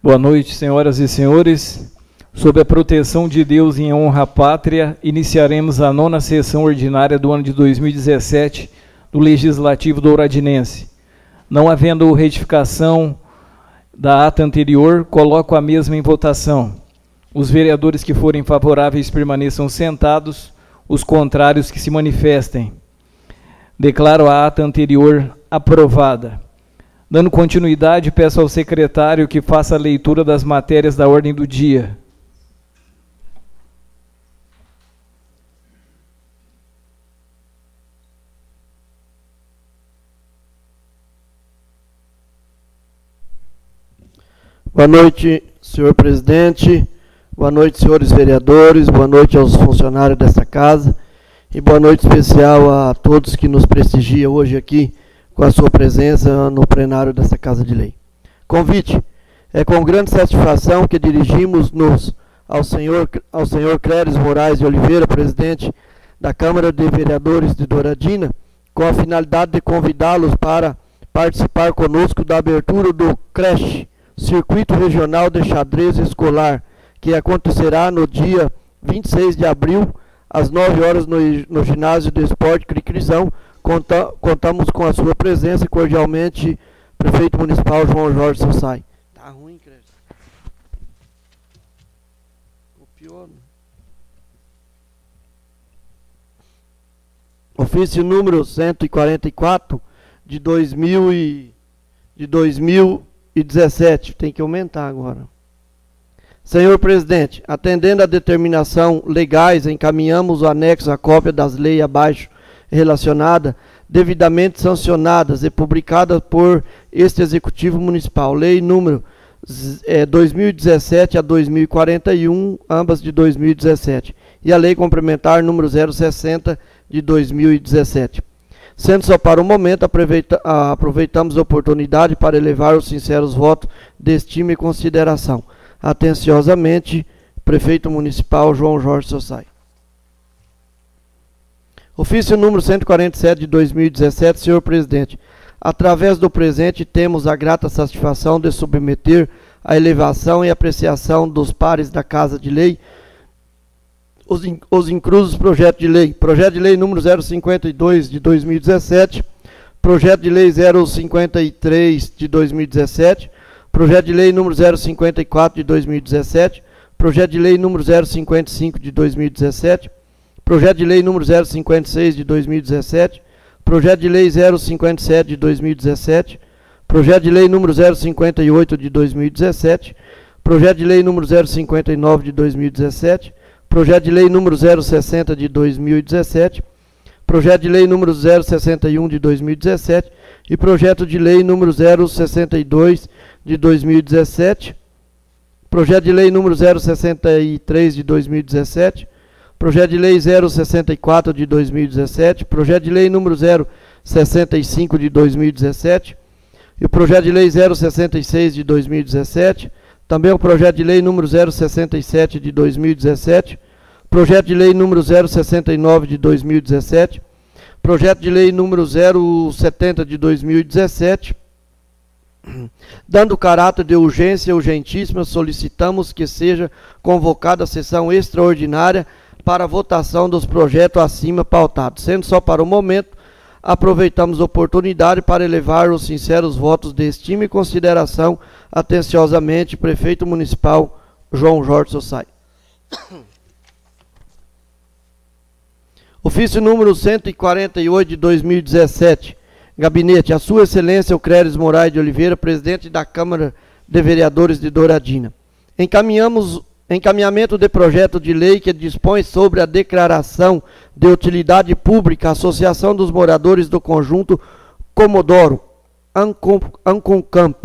Boa noite, senhoras e senhores. Sob a proteção de Deus e em honra à pátria, iniciaremos a 9ª sessão ordinária do ano de 2017 do Legislativo Douradinense. Não havendo retificação da ata anterior, coloco a mesma em votação. Os vereadores que forem favoráveis permaneçam sentados, os contrários que se manifestem. Declaro a ata anterior aprovada. Dando continuidade, peço ao secretário que faça a leitura das matérias da ordem do dia. Boa noite, senhor presidente. Boa noite, senhores vereadores. Boa noite aos funcionários desta casa. E boa noite especial a todos que nos prestigiam hoje aqui com a sua presença no plenário dessa Casa de Lei. Convite. É com grande satisfação que dirigimos-nos ao senhor Cléris Moraes de Oliveira, presidente da Câmara de Vereadores de Douradina, com a finalidade de convidá-los para participar conosco da abertura do creche, Circuito Regional de Xadrez Escolar, que acontecerá no dia 26 de abril, às 9 horas no Ginásio de Esporte Cricrizão. Contamos com a sua presença e cordialmente, Prefeito Municipal João Jorge Sossai. Tá ruim, Cresce? Copiou, né? Ofício número 144 de 2017. Tem que aumentar agora. Senhor presidente, atendendo à determinação legais, encaminhamos o anexo à cópia das leis abaixo relacionada, devidamente sancionadas e publicadas por este Executivo Municipal. Lei número 2017 a 2041, ambas de 2017. E a Lei Complementar número 060 de 2017. Sendo só para o momento, aproveitamos a oportunidade para elevar os sinceros votos de estima e consideração. Atenciosamente, Prefeito Municipal João Jorge Sossai. Ofício número 147 de 2017, senhor presidente. Através do presente, temos a grata satisfação de submeter à elevação e apreciação dos pares da Casa de Lei os inclusos projetos de lei. Projeto de lei número 052 de 2017, projeto de lei 053 de 2017, projeto de lei número 054 de 2017, projeto de lei número 055 de 2017, projeto de lei número 056 de 2017, projeto de lei 057 de 2017, projeto de lei número 058 de 2017, projeto de lei número 059 de 2017, projeto de lei número 060 de 2017, projeto de lei número 061 de 2017 e projeto de lei número 062 de 2017, projeto de lei número 063 de 2017, projeto de lei 064 de 2017, projeto de lei número 065 de 2017 e o projeto de lei 066 de 2017, também o projeto de lei número 067 de 2017, projeto de lei número 069 de 2017, projeto de lei número 070 de 2017, dando caráter de urgência urgentíssima, solicitamos que seja convocada a sessão extraordinária para a votação dos projetos acima pautados. Sendo só para o momento, aproveitamos a oportunidade para elevar os sinceros votos de estima e consideração, atenciosamente, Prefeito Municipal João Jorge Sossai. Ofício número 148 de 2017. Gabinete, a Sua Excelência o Cléris Moraes de Oliveira, presidente da Câmara de Vereadores de Douradina. Encaminhamento de projeto de lei que dispõe sobre a declaração de utilidade pública à Associação dos Moradores do Conjunto Comodoro, Anconcamp.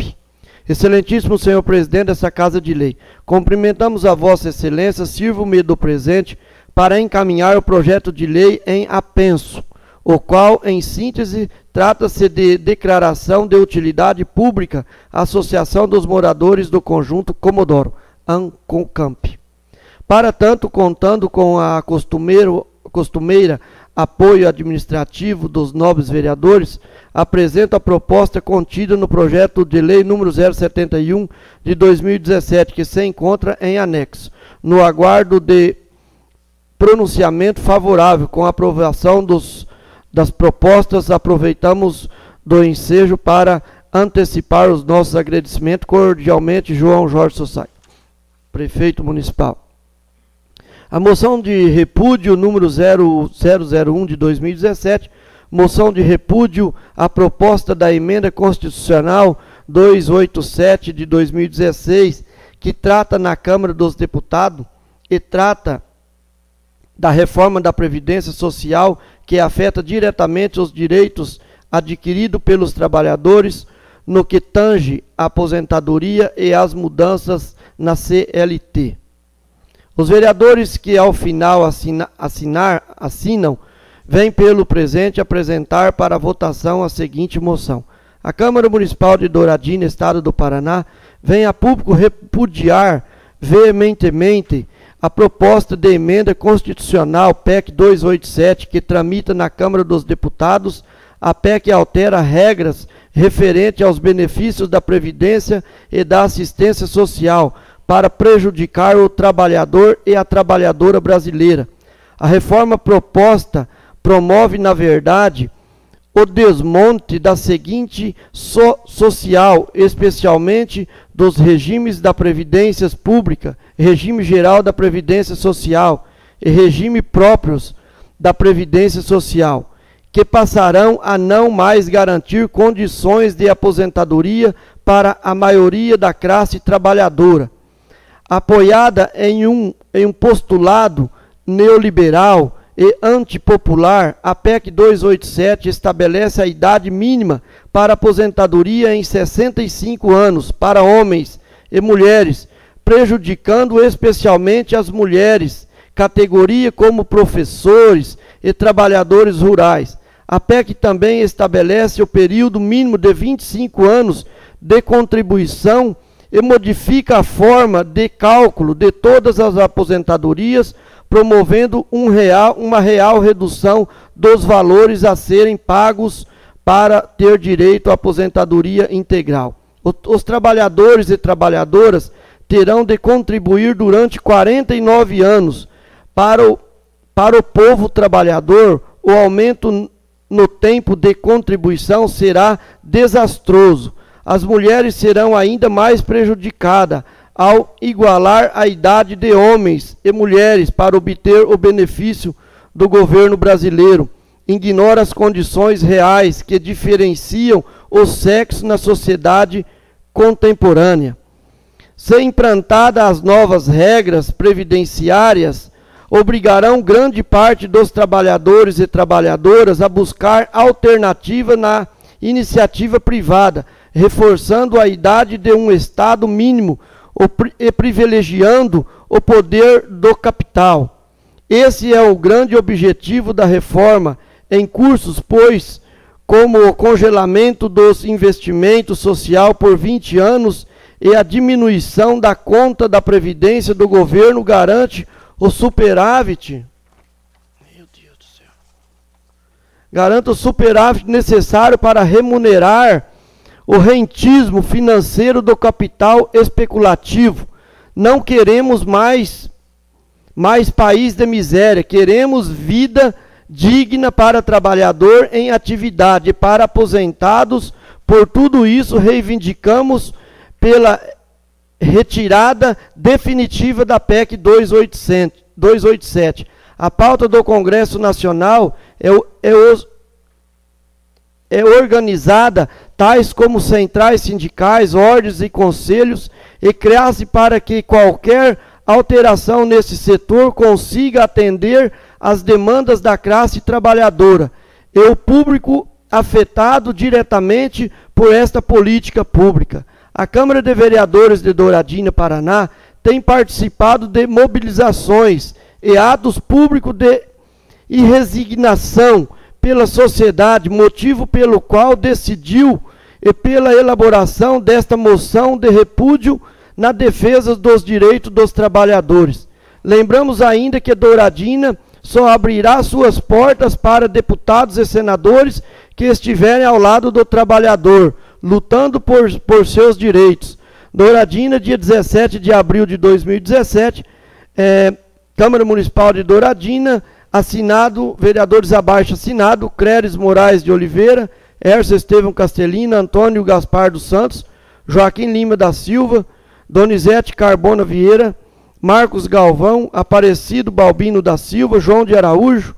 Excelentíssimo senhor presidente dessa Casa de Lei, cumprimentamos a Vossa Excelência, sirvo-me do presente para encaminhar o projeto de lei em apenso, o qual, em síntese, trata-se de declaração de utilidade pública à Associação dos Moradores do Conjunto Comodoro, Anconcamp. Para tanto, contando com a costumeira apoio administrativo dos nobres vereadores, apresento a proposta contida no projeto de lei número 071 de 2017, que se encontra em anexo. No aguardo de pronunciamento favorável com a aprovação das propostas, aproveitamos do ensejo para antecipar os nossos agradecimentos. Cordialmente, João Jorge Sossai, prefeito municipal. A moção de repúdio número 0001 de 2017, moção de repúdio à proposta da emenda constitucional 287 de 2016, que trata na Câmara dos Deputados e trata da reforma da Previdência Social, que afeta diretamente os direitos adquiridos pelos trabalhadores no que tange à aposentadoria e às mudanças na CLT. Os vereadores que ao final assinam, vêm pelo presente apresentar para votação a seguinte moção. A Câmara Municipal de Douradina, Estado do Paraná, vem a público repudiar veementemente a proposta de emenda constitucional PEC 287, que tramita na Câmara dos Deputados. A PEC altera regras referentes aos benefícios da Previdência e da assistência social para prejudicar o trabalhador e a trabalhadora brasileira. A reforma proposta promove, na verdade, o desmonte da seguinte social, especialmente dos regimes da Previdência Pública, regime geral da Previdência Social e regime próprios da Previdência Social, que passarão a não mais garantir condições de aposentadoria para a maioria da classe trabalhadora. Apoiada em um postulado neoliberal e antipopular, a PEC 287 estabelece a idade mínima para aposentadoria em 65 anos para homens e mulheres, prejudicando especialmente as mulheres, categoria como professores e trabalhadores rurais. A PEC também estabelece o período mínimo de 25 anos de contribuição e modifica a forma de cálculo de todas as aposentadorias, promovendo uma real redução dos valores a serem pagos para ter direito à aposentadoria integral. Os trabalhadores e trabalhadoras terão de contribuir durante 49 anos. Para o povo trabalhador, o aumento no tempo de contribuição será desastroso. As mulheres serão ainda mais prejudicadas ao igualar a idade de homens e mulheres para obter o benefício do governo brasileiro. Ignora as condições reais que diferenciam os sexos na sociedade contemporânea. Se implantadas as novas regras previdenciárias, obrigarão grande parte dos trabalhadores e trabalhadoras a buscar alternativa na iniciativa privada, reforçando a idade de um Estado mínimo e privilegiando o poder do capital. Esse é o grande objetivo da reforma em cursos, pois, como o congelamento dos investimentos social por 20 anos e a diminuição da conta da Previdência do governo garante o superávit. Meu Deus do céu. Garante o superávit necessário para remunerar o rentismo financeiro do capital especulativo. Não queremos mais país de miséria, queremos vida digna para trabalhador em atividade e para aposentados. Por tudo isso, reivindicamos pela retirada definitiva da PEC 287. A pauta do Congresso Nacional é organizada tais como centrais sindicais, ordens e conselhos, e cria-se para que qualquer alteração nesse setor consiga atender às demandas da classe trabalhadora e o público afetado diretamente por esta política pública. A Câmara de Vereadores de Douradina, Paraná, tem participado de mobilizações e atos públicos de resignação pela sociedade, motivo pelo qual decidiu e pela elaboração desta moção de repúdio na defesa dos direitos dos trabalhadores. Lembramos ainda que Douradina só abrirá suas portas para deputados e senadores que estiverem ao lado do trabalhador, lutando por seus direitos. Douradina, dia 17 de abril de 2017, Câmara Municipal de Douradina, assinado, vereadores abaixo assinado, Créris Moraes de Oliveira, Hércio Estevão Castelina, Antônio Gaspar dos Santos, Joaquim Lima da Silva, Donizete Carbona Vieira, Marcos Galvão, Aparecido Balbino da Silva, João de Araújo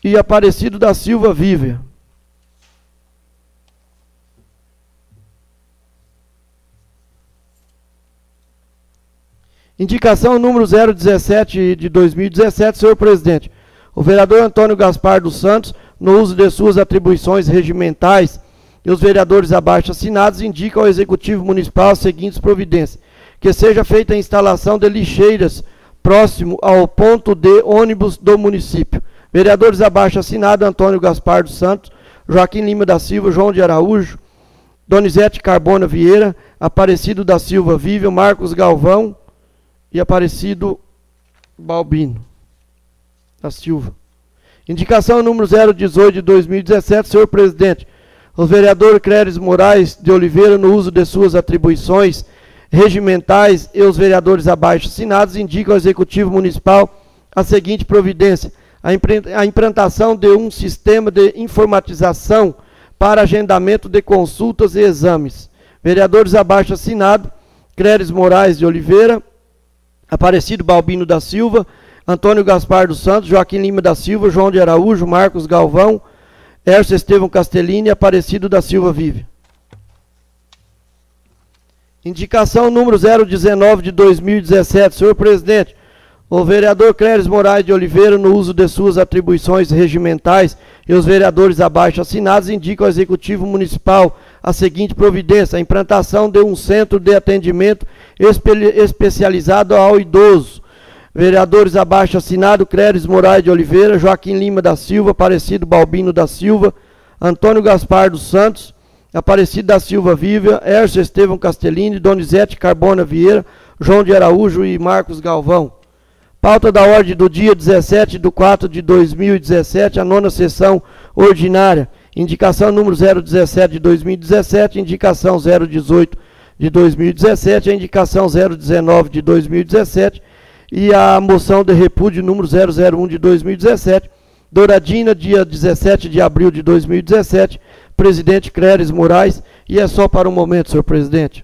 e Aparecido da Silva Vívia. Indicação número 017 de 2017, senhor presidente. O vereador Antônio Gaspar dos Santos, no uso de suas atribuições regimentais, e os vereadores abaixo assinados indicam ao Executivo Municipal as seguintes providências: que seja feita a instalação de lixeiras próximo ao ponto de ônibus do município. Vereadores abaixo assinados: Antônio Gaspar dos Santos, Joaquim Lima da Silva, João de Araújo, Donizete Carbona Vieira, Aparecido da Silva Vívia, Marcos Galvão e Aparecido Balbino da Silva. Indicação número 018 de 2017, senhor presidente. O vereador Créris Moraes de Oliveira, no uso de suas atribuições regimentais, e os vereadores abaixo assinados indicam ao Executivo Municipal a seguinte providência: a implantação de um sistema de informatização para agendamento de consultas e exames. Vereadores abaixo assinado: Créris Moraes de Oliveira, Aparecido Balbino da Silva, Antônio Gaspar dos Santos, Joaquim Lima da Silva, João de Araújo, Marcos Galvão, Hércio Estevão Castelini e Aparecido da Silva Vívia. Indicação número 019 de 2017, senhor presidente. O vereador Créris Moraes de Oliveira, no uso de suas atribuições regimentais, e os vereadores abaixo assinados indicam ao Executivo Municipal a seguinte providência: a implantação de um centro de atendimento especializado ao idoso. Vereadores abaixo assinado: Créris Moraes de Oliveira, Joaquim Lima da Silva, Aparecido Balbino da Silva, Antônio Gaspar dos Santos, Aparecido da Silva Vívia, Hércio Estevão Castelini, Donizete Carbona Vieira, João de Araújo e Marcos Galvão. Pauta da ordem do dia 17/4 de 2017, a 9ª sessão ordinária. Indicação número 017 de 2017, indicação 018 de 2017, a indicação 019 de 2017 e a moção de repúdio número 001 de 2017. Douradina, dia 17 de abril de 2017, presidente Créris Moraes, e é só para um momento, senhor presidente.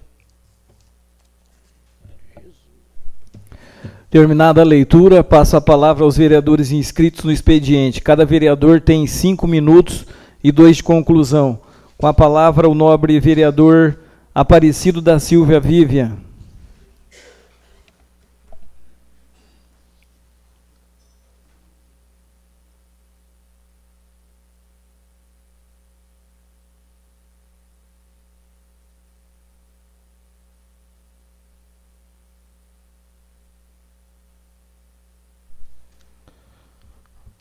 Terminada a leitura, passo a palavra aos vereadores inscritos no expediente. Cada vereador tem 5 minutos e 2 de conclusão. Com a palavra, o nobre vereador Aparecido da Silva Vívia.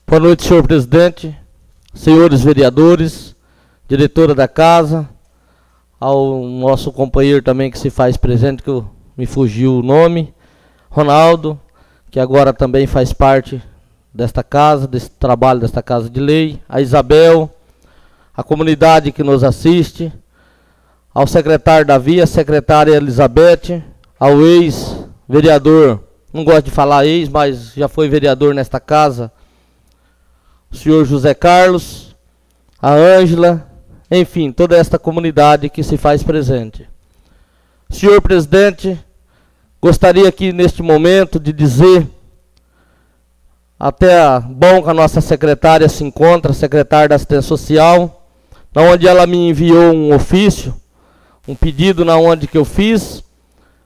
Boa noite, senhor presidente, senhores vereadores, diretora da casa, ao nosso companheiro também que se faz presente, que me fugiu o nome, Ronaldo, que agora também faz parte desta casa, desse trabalho desta casa de lei, a Isabel, a comunidade que nos assiste, ao secretário Davi, a secretária Elizabeth, ao ex-vereador, não gosto de falar ex, mas já foi vereador nesta casa, o senhor José Carlos, a Ângela, enfim, toda esta comunidade que se faz presente. Senhor presidente, gostaria aqui neste momento de dizer, até bom que a nossa secretária se encontra, secretária da Assistência Social, na onde ela me enviou um ofício, um pedido na onde que eu fiz,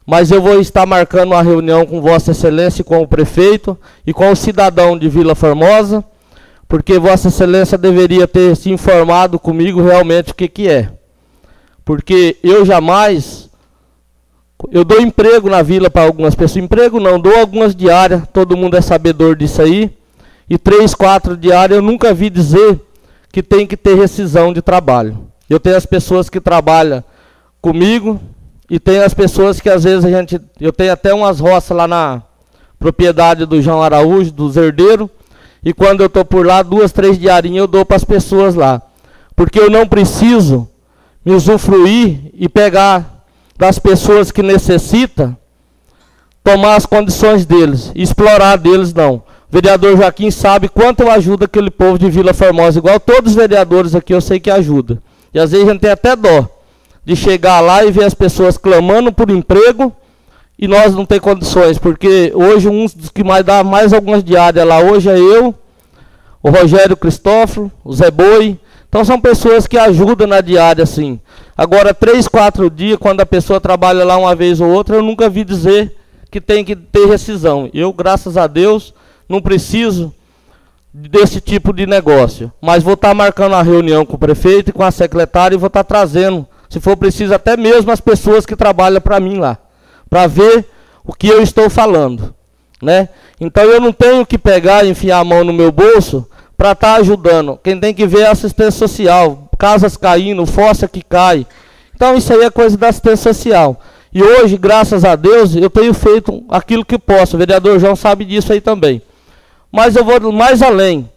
mas eu vou estar marcando uma reunião com Vossa Excelência, com o prefeito e com o cidadão de Vila Formosa, porque Vossa Excelência deveria ter se informado comigo realmente o que é. Porque eu jamais, eu dou emprego na vila para algumas pessoas, emprego não, dou algumas diárias, todo mundo é sabedor disso aí, e 3, 4 diárias eu nunca vi dizer que tem que ter rescisão de trabalho. Eu tenho as pessoas que trabalham comigo, e tem as pessoas que às vezes eu tenho até umas roças lá na propriedade do João Araújo, dos herdeiros, E quando eu estou por lá, 2, 3 diarinhas eu dou para as pessoas lá. Porque eu não preciso me usufruir e pegar das pessoas que necessitam, tomar as condições deles, explorar deles, não. O vereador Joaquim sabe quanto eu ajudo aquele povo de Vila Formosa, igual todos os vereadores aqui eu sei que ajuda. E às vezes a gente tem até dó de chegar lá e ver as pessoas clamando por emprego e nós não tem condições, porque hoje um dos que mais dá mais algumas diárias lá hoje é eu, o Rogério Cristóforo, o Zé Boi. Então são pessoas que ajudam na diária, sim. Agora, 3, 4 dias, quando a pessoa trabalha lá uma vez ou outra, eu nunca vi dizer que tem que ter rescisão. Eu, graças a Deus, não preciso desse tipo de negócio. Mas vou estar marcando a reunião com o prefeito e com a secretária e vou estar trazendo, se for preciso, até mesmo as pessoas que trabalham para mim lá, para ver o que eu estou falando, né? Então eu não tenho que pegar e enfiar a mão no meu bolso para estar ajudando. Quem tem que ver é a assistência social, casas caindo, fossa que cai. Então isso aí é coisa da assistência social. E hoje, graças a Deus, eu tenho feito aquilo que posso. O vereador João sabe disso aí também. Mas eu vou mais além.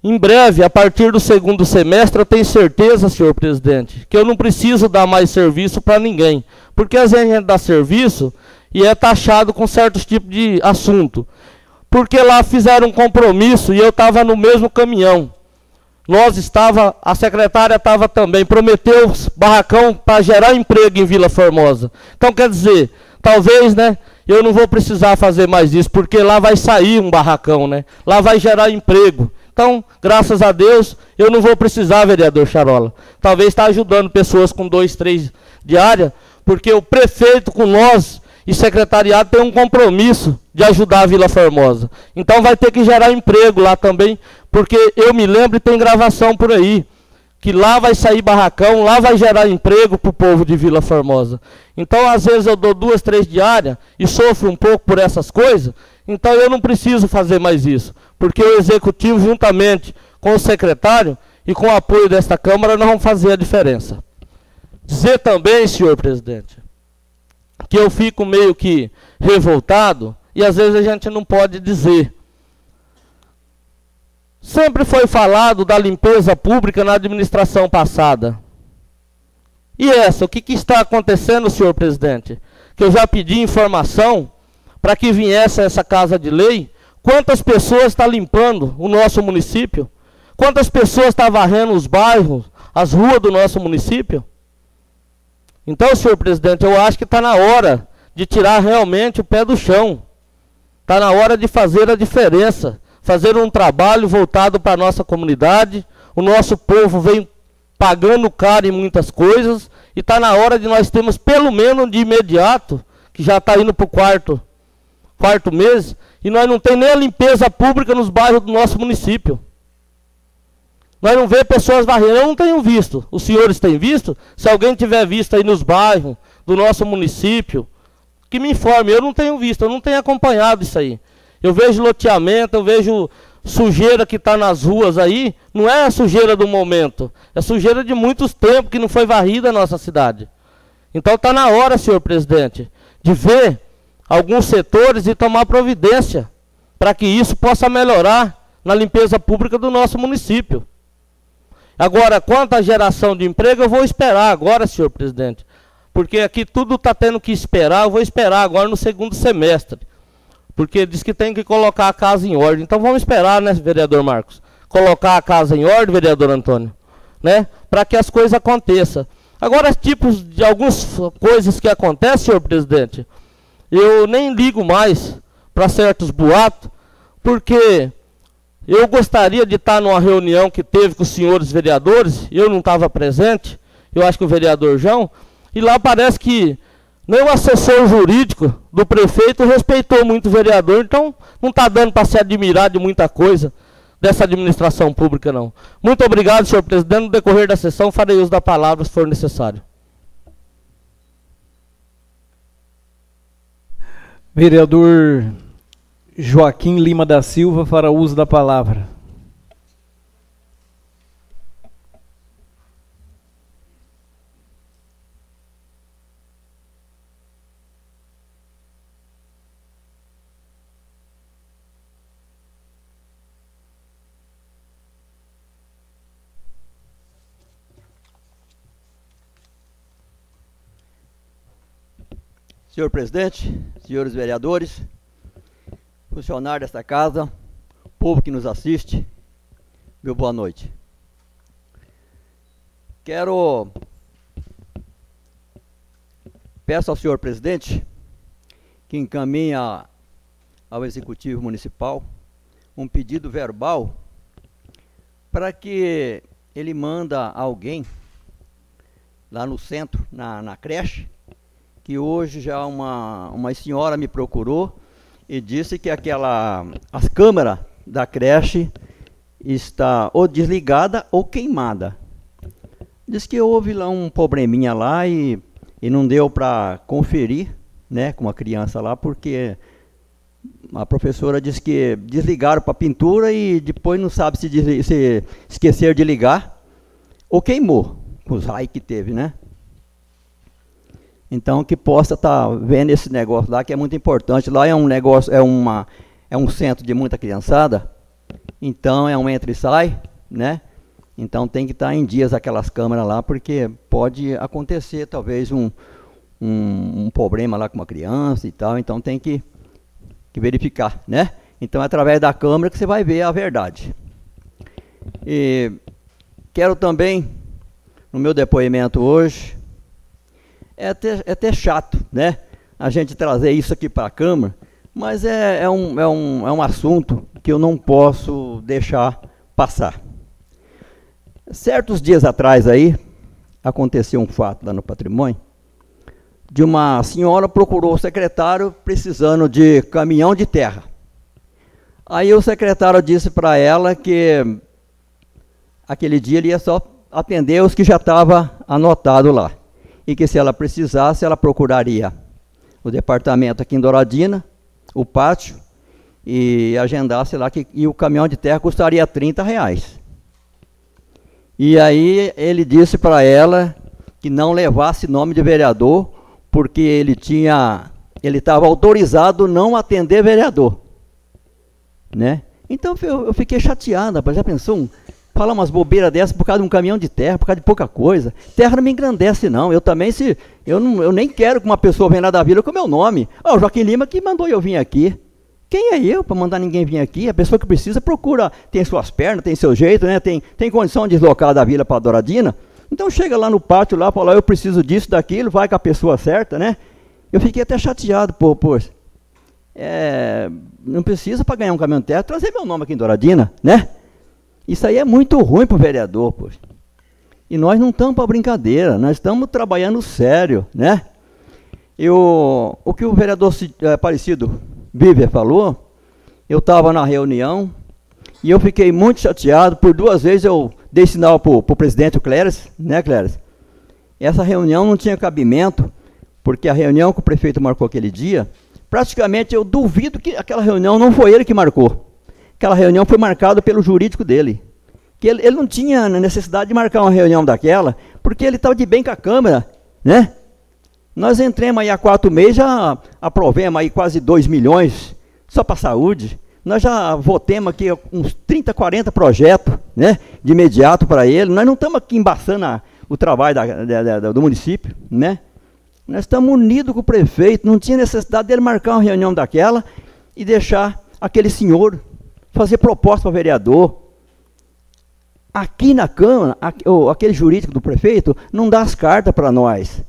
Em breve, a partir do 2º semestre, eu tenho certeza, senhor presidente, que eu não preciso dar mais serviço para ninguém. Porque às vezes a gente dá serviço e é taxado com certos tipos de assunto. Porque lá fizeram um compromisso e eu estava no mesmo caminhão. A secretária estava também, prometeu barracão para gerar emprego em Vila Formosa. Então quer dizer, talvez, né, eu não vou precisar fazer mais isso, porque lá vai sair um barracão, né? Lá vai gerar emprego. Então, graças a Deus, eu não vou precisar, vereador Charola. Talvez está ajudando pessoas com 2, 3 diárias, porque o prefeito com nós e secretariado tem um compromisso de ajudar a Vila Formosa. Então vai ter que gerar emprego lá também, porque eu me lembro e tem gravação por aí, que lá vai sair barracão, lá vai gerar emprego para o povo de Vila Formosa. Então às vezes eu dou 2, 3 diárias e sofro um pouco por essas coisas, então eu não preciso fazer mais isso, porque o executivo juntamente com o secretário e com o apoio desta Câmara nós vamos fazer a diferença. Dizer também, senhor presidente, que eu fico meio que revoltado, e às vezes a gente não pode dizer. Sempre foi falado da limpeza pública na administração passada. E essa, o que está acontecendo, senhor presidente? Que eu já pedi informação para que viesse essa casa de lei. Quantas pessoas estão limpando o nosso município? Quantas pessoas estão varrendo os bairros, as ruas do nosso município? Então, senhor presidente, eu acho que está na hora de tirar realmente o pé do chão. Está na hora de fazer a diferença. Fazer um trabalho voltado para a nossa comunidade. O nosso povo vem pagando caro em muitas coisas. E está na hora de nós termos, pelo menos de imediato, que já está indo para o quarto mês, e nós não temos nem a limpeza pública nos bairros do nosso município. Nós não vemos pessoas varrendo. Eu não tenho visto. Os senhores têm visto? Se alguém tiver visto aí nos bairros do nosso município, que me informe. Eu não tenho visto, eu não tenho acompanhado isso aí. Eu vejo loteamento, eu vejo sujeira que está nas ruas aí. Não é a sujeira do momento. É sujeira de muitos tempos que não foi varrida a nossa cidade. Então está na hora, senhor presidente, de ver alguns setores e tomar providência para que isso possa melhorar na limpeza pública do nosso município. Agora, quanto à geração de emprego, eu vou esperar agora, senhor presidente. Porque aqui tudo está tendo que esperar, eu vou esperar agora no 2º semestre. Porque diz que tem que colocar a casa em ordem. Então vamos esperar, né, vereador Marcos? Colocar a casa em ordem, vereador Antônio, né? Para que as coisas aconteçam. Agora, tipos de algumas coisas que acontecem, senhor presidente, eu nem ligo mais para certos boatos, porque eu gostaria de estar numa reunião que teve com os senhores vereadores, eu não estava presente, eu acho que o vereador João, e lá parece que nem o assessor jurídico do prefeito respeitou muito o vereador, então não está dando para se admirar de muita coisa dessa administração pública, não. Muito obrigado, senhor presidente. No decorrer da sessão, farei uso da palavra se for necessário. Vereador Joaquim Lima da Silva fará uso da palavra. Senhor presidente, senhores vereadores, funcionários desta casa, povo que nos assiste, meu boa noite. Peço ao senhor presidente que encaminhe ao executivo municipal um pedido verbal para que ele manda alguém lá no centro, na creche, que hoje já uma senhora me procurou e disse que as câmeras da creche está ou desligada ou queimada. Diz que houve lá um probleminha lá e não deu para conferir, né, com a criança lá, porque a professora disse que desligaram para a pintura e depois não sabe se esqueceram de ligar ou queimou, com os raios que teve, né? Então que possa estar vendo esse negócio lá, que é muito importante. Lá é um negócio, é um centro de muita criançada, então é um entra e sai, né? Então tem que estar em dias aquelas câmeras lá, porque pode acontecer talvez um problema lá com uma criança e tal, então tem que verificar, né? Então é através da câmera que você vai ver a verdade. E quero também, no meu depoimento hoje, é até chato, né, a gente trazer isso aqui para a Câmara, mas é um assunto que eu não posso deixar passar. Certos dias atrás aí, aconteceu um fato lá no Patrimônio, de uma senhora procurou o secretário precisando de caminhão de terra. Aí o secretário disse para ela que aquele dia ele ia só atender os que já estavam anotados lá. E que se ela precisasse, ela procuraria o departamento aqui em Douradina, o pátio, e agendasse lá e o caminhão de terra custaria R$30. E aí ele disse para ela que não levasse nome de vereador, porque ele estava autorizado não atender vereador, né? Então eu fiquei chateada, já pensou, falar umas bobeiras dessas por causa de um caminhão de terra, por causa de pouca coisa. Terra não me engrandece não, eu também, eu nem quero que uma pessoa venha lá da vila com o meu nome. O Joaquim Lima que mandou eu vir aqui. Quem é eu para mandar ninguém vir aqui? A pessoa que precisa procura, tem suas pernas, tem seu jeito, né? Tem condição de deslocar da vila para Douradina. Então chega lá no pátio, lá, fala, eu preciso disso, daquilo, vai com a pessoa certa, né? Eu fiquei até chateado, não precisa para ganhar um caminhão de terra, trazer meu nome aqui em Douradina, né? Isso aí é muito ruim para o vereador, E nós não estamos para brincadeira, nós estamos trabalhando sério, né? O que o vereador Aparecido Viver falou, eu estava na reunião e eu fiquei muito chateado, por 2 vezes eu dei sinal para o presidente, o Cléris, né, Cléris? Essa reunião não tinha cabimento, porque a reunião que o prefeito marcou aquele dia, praticamente eu duvido que aquela reunião não foi ele que marcou. Aquela reunião foi marcada pelo jurídico dele. Que ele não tinha necessidade de marcar uma reunião daquela, porque ele estava de bem com a Câmara, né? Nós entramos aí há 4 meses, já aprovemos aí quase 2 milhões só para a saúde. Nós já votemos aqui uns 30, 40 projetos, né, de imediato para ele. Nós não estamos aqui embaçando o trabalho do município, né? Nós estamos unidos com o prefeito, não tinha necessidade dele marcar uma reunião daquela e deixar aquele senhor fazer proposta para o vereador. Aqui na Câmara, aquele jurídico do prefeito não dá as cartas para nós.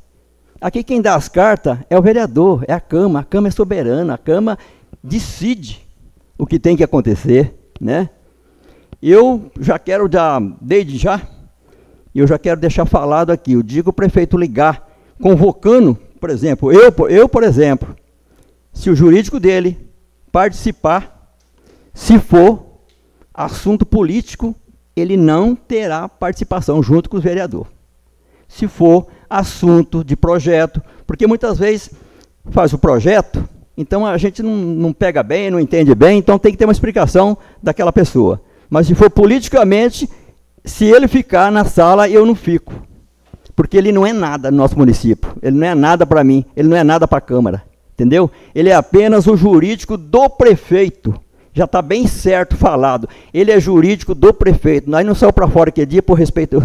Aqui quem dá as cartas é o vereador, é a Câmara é soberana, a Câmara decide o que tem que acontecer, né? Eu já quero, desde já, eu já quero deixar falado aqui, eu digo o prefeito ligar, convocando, por exemplo, por exemplo, se o jurídico dele participar, se for assunto político, ele não terá participação junto com o vereador. Se for assunto de projeto, porque muitas vezes faz o projeto, então a gente não pega bem, não entende bem, então tem que ter uma explicação daquela pessoa. Mas se for politicamente, se ele ficar na sala, eu não fico. Porque ele não é nada no nosso município, ele não é nada para mim, ele não é nada para a Câmara, entendeu? Ele é apenas o jurídico do prefeito. Já está bem certo falado. Ele é jurídico do prefeito. Nós não saímos para fora aquele dia por respeito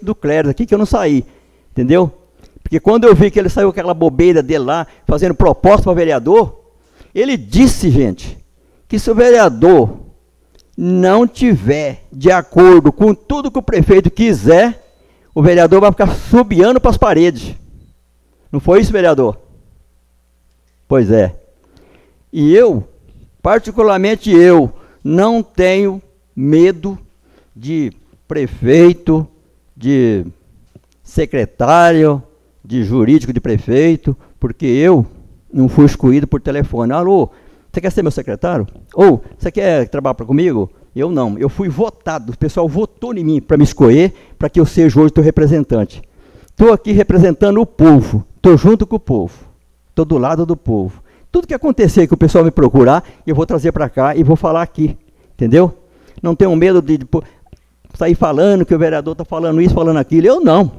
do Cléris aqui, que eu não saí. Entendeu? Porque quando eu vi que ele saiu com aquela bobeira dele lá, fazendo proposta para vereador, ele disse, gente, que se o vereador não tiver de acordo com tudo que o prefeito quiser, o vereador vai ficar subiando para as paredes. Não foi isso, vereador? Pois é. E eu, particularmente eu, não tenho medo de prefeito, de secretário, de jurídico de prefeito, porque eu não fui escolhido por telefone. Alô, você quer ser meu secretário? Ou você quer trabalhar comigo? Eu não, eu fui votado, o pessoal votou em mim para me escolher, para que eu seja hoje teu representante. Estou aqui representando o povo, estou junto com o povo, estou do lado do povo. Tudo que acontecer que o pessoal me procurar, eu vou trazer para cá e vou falar aqui, entendeu? Não tenho medo de sair falando que o vereador está falando isso, falando aquilo, eu não,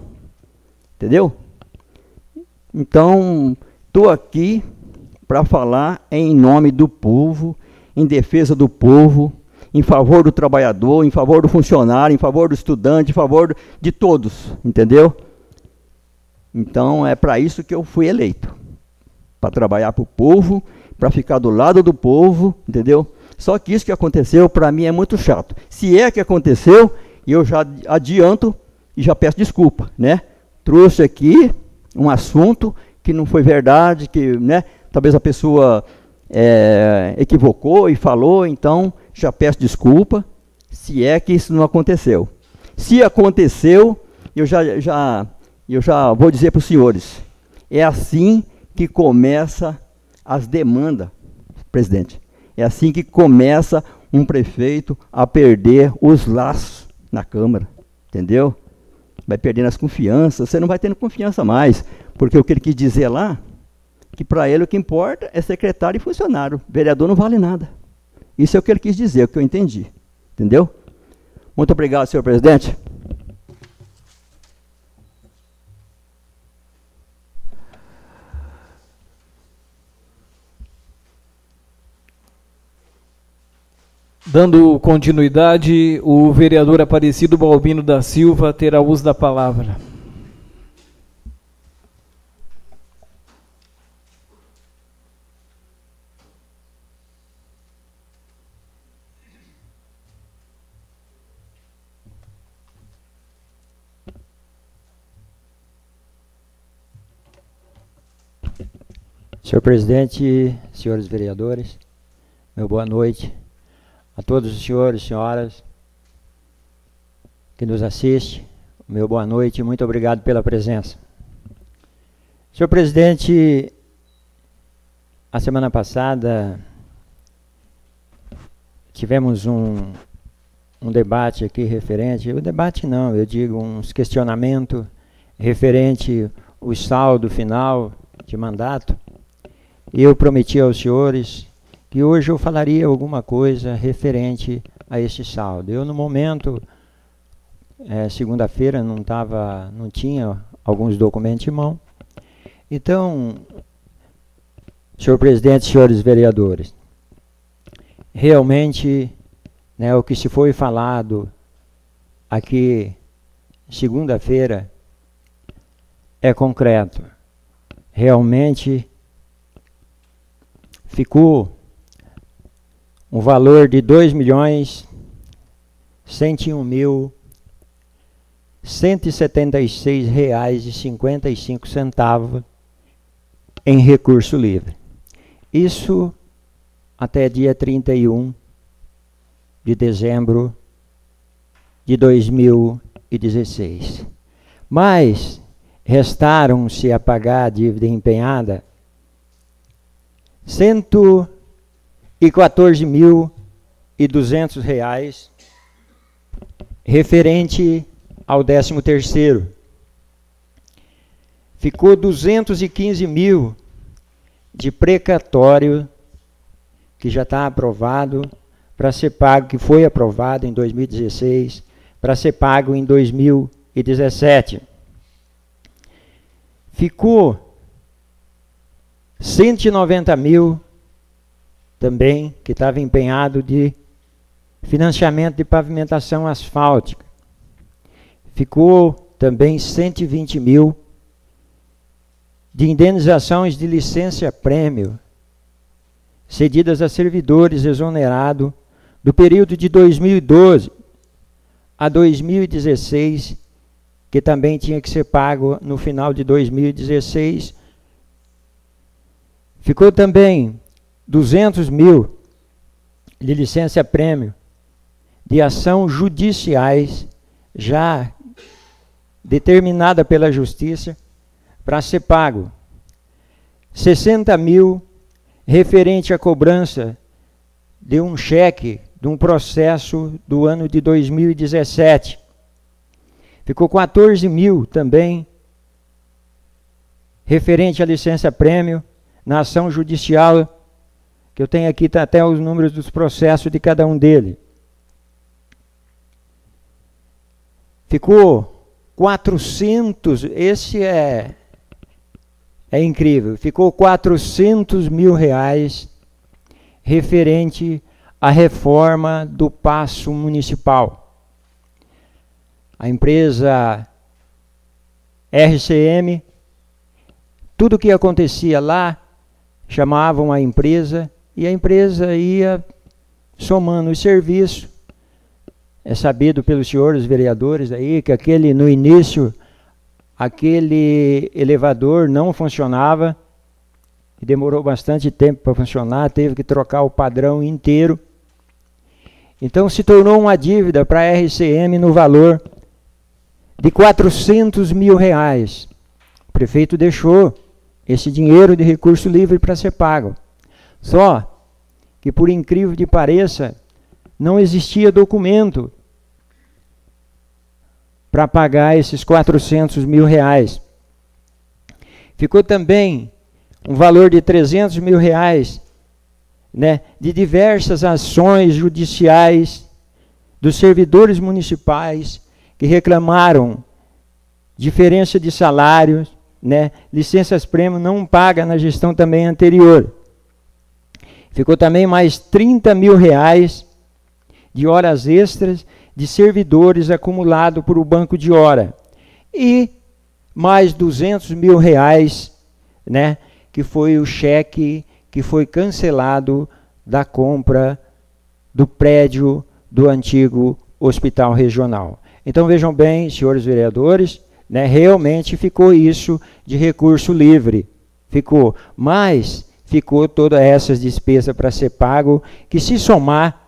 entendeu? Então, estou aqui para falar em nome do povo, em defesa do povo, em favor do trabalhador, em favor do funcionário, em favor do estudante, em favor de todos, entendeu? Então, é para isso que eu fui eleito, para trabalhar para o povo, para ficar do lado do povo, entendeu? Só que isso que aconteceu, para mim, é muito chato. Se é que aconteceu, eu já adianto e já peço desculpa, né? Trouxe aqui um assunto que não foi verdade, que, né, talvez a pessoa equivocou e falou, então já peço desculpa, se é que isso não aconteceu. Se aconteceu, eu já vou dizer para os senhores, é assim que começa as demandas, presidente. É assim que começa um prefeito a perder os laços na Câmara, entendeu? Vai perdendo as confianças, você não vai tendo confiança mais, porque o que ele quis dizer lá, que para ele o que importa é secretário e funcionário, vereador não vale nada. Isso é o que ele quis dizer, é o que eu entendi, entendeu? Muito obrigado, senhor presidente. Dando continuidade, o vereador Aparecido Balbino da Silva terá uso da palavra. Senhor presidente, senhores vereadores, meu boa noite a todos os senhores e senhoras que nos assistem. Meu boa noite e muito obrigado pela presença. Senhor presidente, a semana passada tivemos um debate aqui referente, o debate não, eu digo uns questionamentos referente ao saldo final de mandato. Eu prometi aos senhores que hoje eu falaria alguma coisa referente a este saldo. Eu, no momento, segunda-feira, não tinha alguns documentos em mão. Então, senhor presidente, senhores vereadores, realmente, né, o que se foi falado aqui segunda-feira é concreto. Realmente ficou um valor de R$ 2.101.176,55 em recurso livre. Isso até dia 31 de dezembro de 2016. Mas restaram-se a pagar a dívida empenhada R$ 114.200 referente ao 13º. Ficou 215 mil de precatório que já está aprovado para ser pago, que foi aprovado em 2016, para ser pago em 2017. Ficou 190 mil também, que estava empenhado de financiamento de pavimentação asfáltica. Ficou também 120 mil de indenizações de licença-prêmio cedidas a servidores exonerados do período de 2012 a 2016, que também tinha que ser pago no final de 2016. Ficou também 200 mil de licença-prêmio de ação judiciais já determinada pela Justiça para ser pago. 60 mil referente à cobrança de um cheque de um processo do ano de 2017. Ficou 14 mil também referente à licença-prêmio na ação judicial, que eu tenho aqui até os números dos processos de cada um deles. Ficou 400, esse é incrível, ficou 400 mil reais referente à reforma do Paço Municipal. A empresa RCM, tudo que acontecia lá, chamavam a empresa e a empresa ia somando o serviço. É sabido pelos senhores vereadores aí que no início, aquele elevador não funcionava, e demorou bastante tempo para funcionar, teve que trocar o padrão inteiro. Então se tornou uma dívida para a RCM no valor de 400 mil reais. O prefeito deixou esse dinheiro de recurso livre para ser pago. Só que, por incrível que pareça, não existia documento para pagar esses 400 mil reais. Ficou também um valor de 300 mil reais, né, de diversas ações judiciais dos servidores municipais que reclamaram diferença de salários, né, licenças-prêmio não paga na gestão também anterior. Ficou também mais 30 mil reais de horas extras de servidores acumulado por o banco de hora. E mais 200 mil reais, né, que foi o cheque que foi cancelado da compra do prédio do antigo hospital regional. Então vejam bem, senhores vereadores, né, realmente ficou isso de recurso livre. Ficou, mas ficou todas essas despesas para ser pago, que se somar,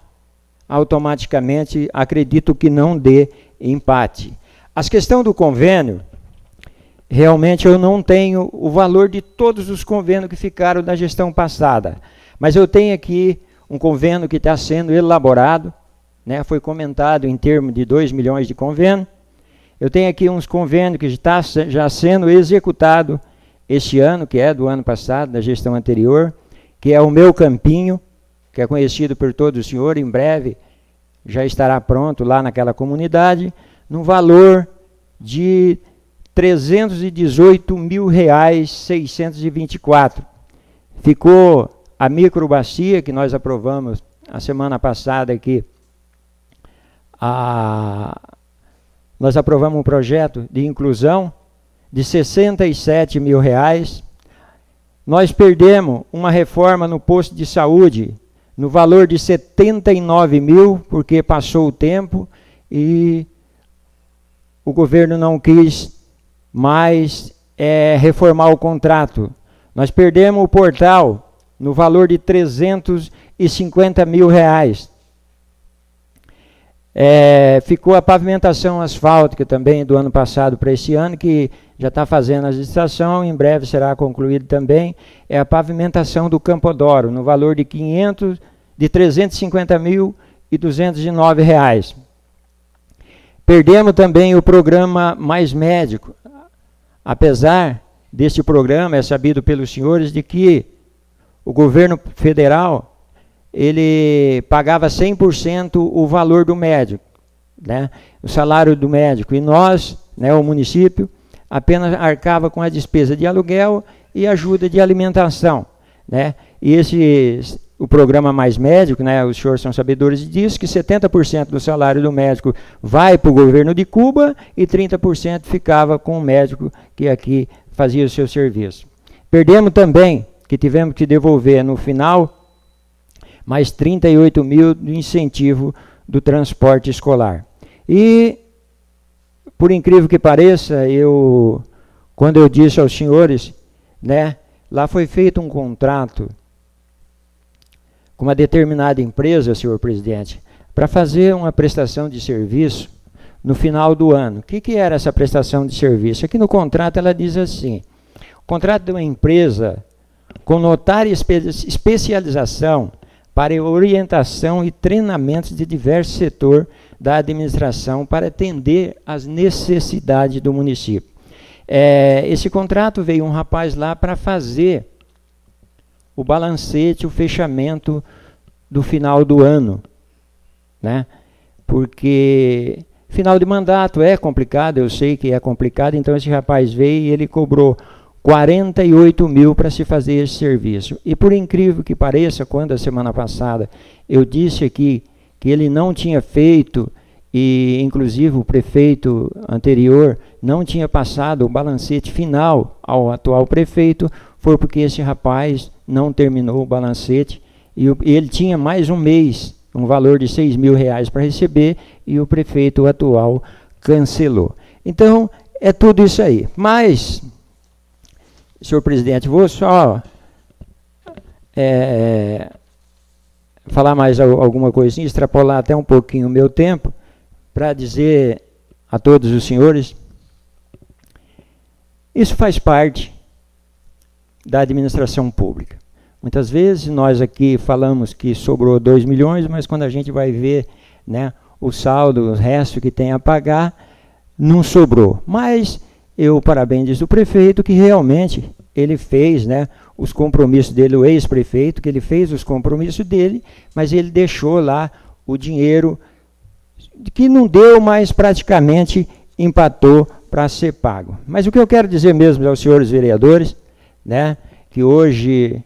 automaticamente, acredito que não dê empate. As questões do convênio, realmente eu não tenho o valor de todos os convênios que ficaram da gestão passada, mas eu tenho aqui um convênio que está sendo elaborado, né, foi comentado em termos de 2 milhões de convênio. Eu tenho aqui uns convênios que está já sendo executado este ano, que é do ano passado, da gestão anterior, que é o Meu Campinho, que é conhecido por todos os senhores, em breve já estará pronto lá naquela comunidade, no valor de R$ 318.624. Ficou a microbacia, que nós aprovamos a semana passada aqui, nós aprovamos um projeto de inclusão de R$ 67 mil. Nós perdemos uma reforma no posto de saúde no valor de 79 mil, porque passou o tempo e o governo não quis mais reformar o contrato. Nós perdemos o portal no valor de R$ 350 mil. Ficou a pavimentação asfáltica também do ano passado para esse ano, que já está fazendo a licitação, em breve será concluído também, é a pavimentação do Campodoro, no valor de R$ 350.209. Perdemos também o programa Mais Médico. Apesar deste programa, é sabido pelos senhores de que o governo federal, ele pagava 100% o valor do médico, né, o salário do médico, e nós, né, o município, apenas arcava com a despesa de aluguel e ajuda de alimentação, né, e o programa Mais Médico, né, os senhores são sabedores disso, que 70% do salário do médico vai para o governo de Cuba e 30% ficava com o médico que aqui fazia o seu serviço. Perdemos também, que tivemos que devolver no final, mais 38 mil de incentivo do transporte escolar. E, por incrível que pareça, quando eu disse aos senhores, né, lá foi feito um contrato com uma determinada empresa, senhor presidente, para fazer uma prestação de serviço no final do ano. O que era essa prestação de serviço? Aqui no contrato ela diz assim: o contrato de uma empresa com notária especialização para orientação e treinamentos de diversos setores da administração para atender às necessidades do município. Esse contrato veio um rapaz lá para fazer o balancete, o fechamento do final do ano, né? Porque final de mandato é complicado, eu sei que é complicado, então esse rapaz veio e ele cobrou 48 mil para se fazer esse serviço. E por incrível que pareça, quando a semana passada eu disse aqui que ele não tinha feito, e inclusive o prefeito anterior não tinha passado o balancete final ao atual prefeito, foi porque esse rapaz não terminou o balancete e ele tinha mais um mês, um valor de 6 mil reais para receber, e o prefeito atual cancelou. Então, é tudo isso aí. Mas, senhor presidente, vou só falar mais alguma coisinha, extrapolar até um pouquinho o meu tempo, para dizer a todos os senhores, isso faz parte da administração pública. Muitas vezes nós aqui falamos que sobrou 2 milhões, mas quando a gente vai ver, né, o saldo, o resto que tem a pagar, não sobrou. Mas eu parabenizo o prefeito que realmente ele fez, né, os compromissos dele, o ex-prefeito, que ele fez os compromissos dele, mas ele deixou lá o dinheiro que não deu, mas praticamente empatou para ser pago. Mas o que eu quero dizer mesmo aos senhores vereadores, né, que hoje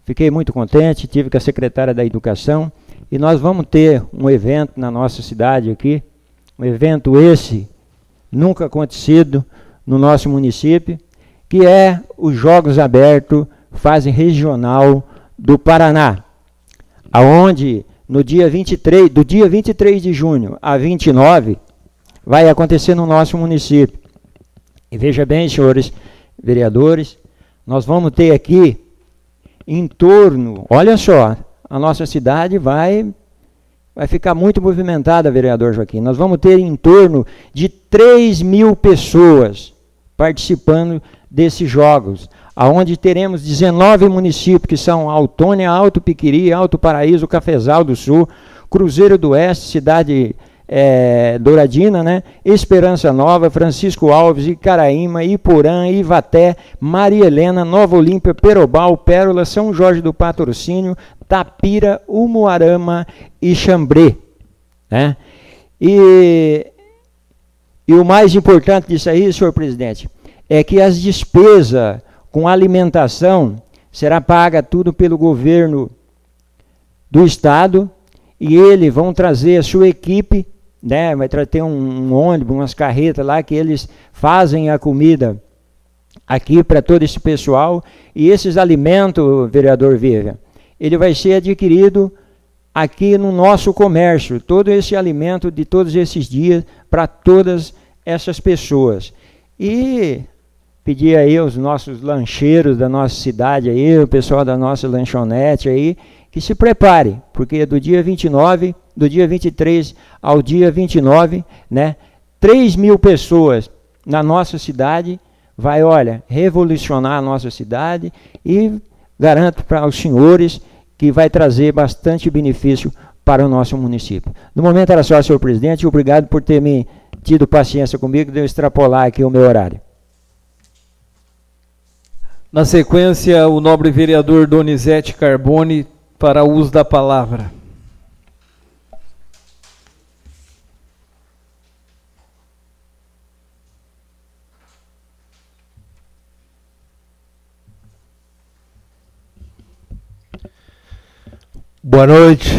fiquei muito contente, tive com a secretária da Educação, e nós vamos ter um evento na nossa cidade aqui, um evento esse nunca acontecido no nosso município, que é os Jogos Abertos Fase Regional do Paraná, aonde no dia 23, do dia 23 de junho a 29, vai acontecer no nosso município. E veja bem, senhores vereadores, nós vamos ter aqui em torno, olha só, a nossa cidade vai ficar muito movimentada, vereador Joaquim. Nós vamos ter em torno de 3 mil pessoas participando desses jogos, aonde teremos 19 municípios, que são Autônia, Alto Piquiri, Alto Paraíso, Cafezal do Sul, Cruzeiro do Oeste, Cidade Douradina, né? Esperança Nova, Francisco Alves, Icaraíma, Iporã, Ivaté, Maria Helena, Nova Olímpia, Perobal, Pérola, São Jorge do Patrocínio, Tapira, Umuarama e Xambrê, né? E o mais importante disso aí, senhor presidente, é que as despesas com alimentação será paga tudo pelo governo do estado, e eles vão trazer a sua equipe, né, vai ter um ônibus, umas carretas lá que eles fazem a comida aqui para todo esse pessoal, e esses alimentos, vereador Vivian, ele vai ser adquirido aqui no nosso comércio, todo esse alimento de todos esses dias para todas essas pessoas. E pedir aí aos nossos lancheiros da nossa cidade aí, o pessoal da nossa lanchonete aí, que se prepare, porque do dia 29, do dia 23 ao dia 29, né, 3 mil pessoas na nossa cidade vai, olha, revolucionar a nossa cidade, e garanto para os senhores que vai trazer bastante benefício para o nosso município. No momento era só, senhor presidente, obrigado por ter me tido paciência comigo de eu extrapolar aqui o meu horário. Na sequência, o nobre vereador Donizete Carbone, para o uso da palavra. Boa noite,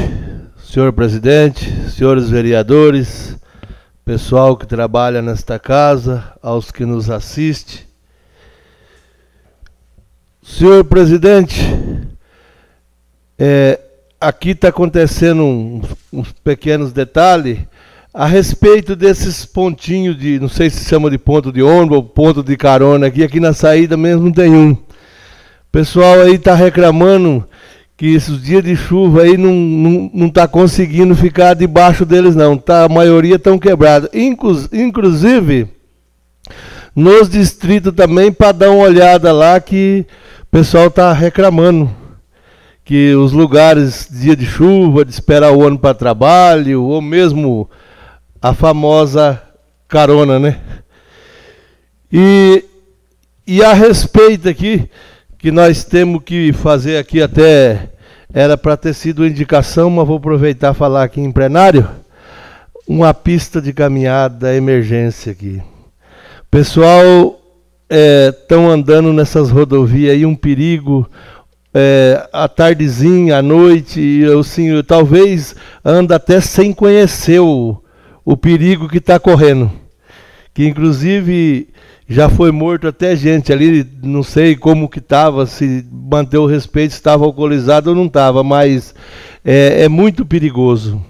senhor presidente, senhores vereadores, pessoal que trabalha nesta casa, aos que nos assistem. Senhor presidente, aqui está acontecendo uns pequenos detalhes a respeito desses pontinhos de, não sei se chama de ponto de ônibus ou ponto de carona, aqui na saída mesmo tem um. O pessoal aí está reclamando que esses dias de chuva aí não está conseguindo ficar debaixo deles não, tá, a maioria estão quebrados. Inclusive, nos distritos também, para dar uma olhada lá, que o pessoal está reclamando que os lugares, dia de chuva, de esperar o ônibus para trabalho, ou mesmo a famosa carona, né? E a respeito aqui, que nós temos que fazer aqui até, era para ter sido indicação, mas vou aproveitar e falar aqui em plenário, uma pista de caminhada emergência aqui. Pessoal, estão andando nessas rodovias aí, um perigo, à tardezinha, à noite, assim, talvez anda até sem conhecer o perigo que está correndo. Que inclusive já foi morto até gente ali, não sei como que estava, se manteve o respeito, se estava alcoolizado ou não estava, mas é muito perigoso.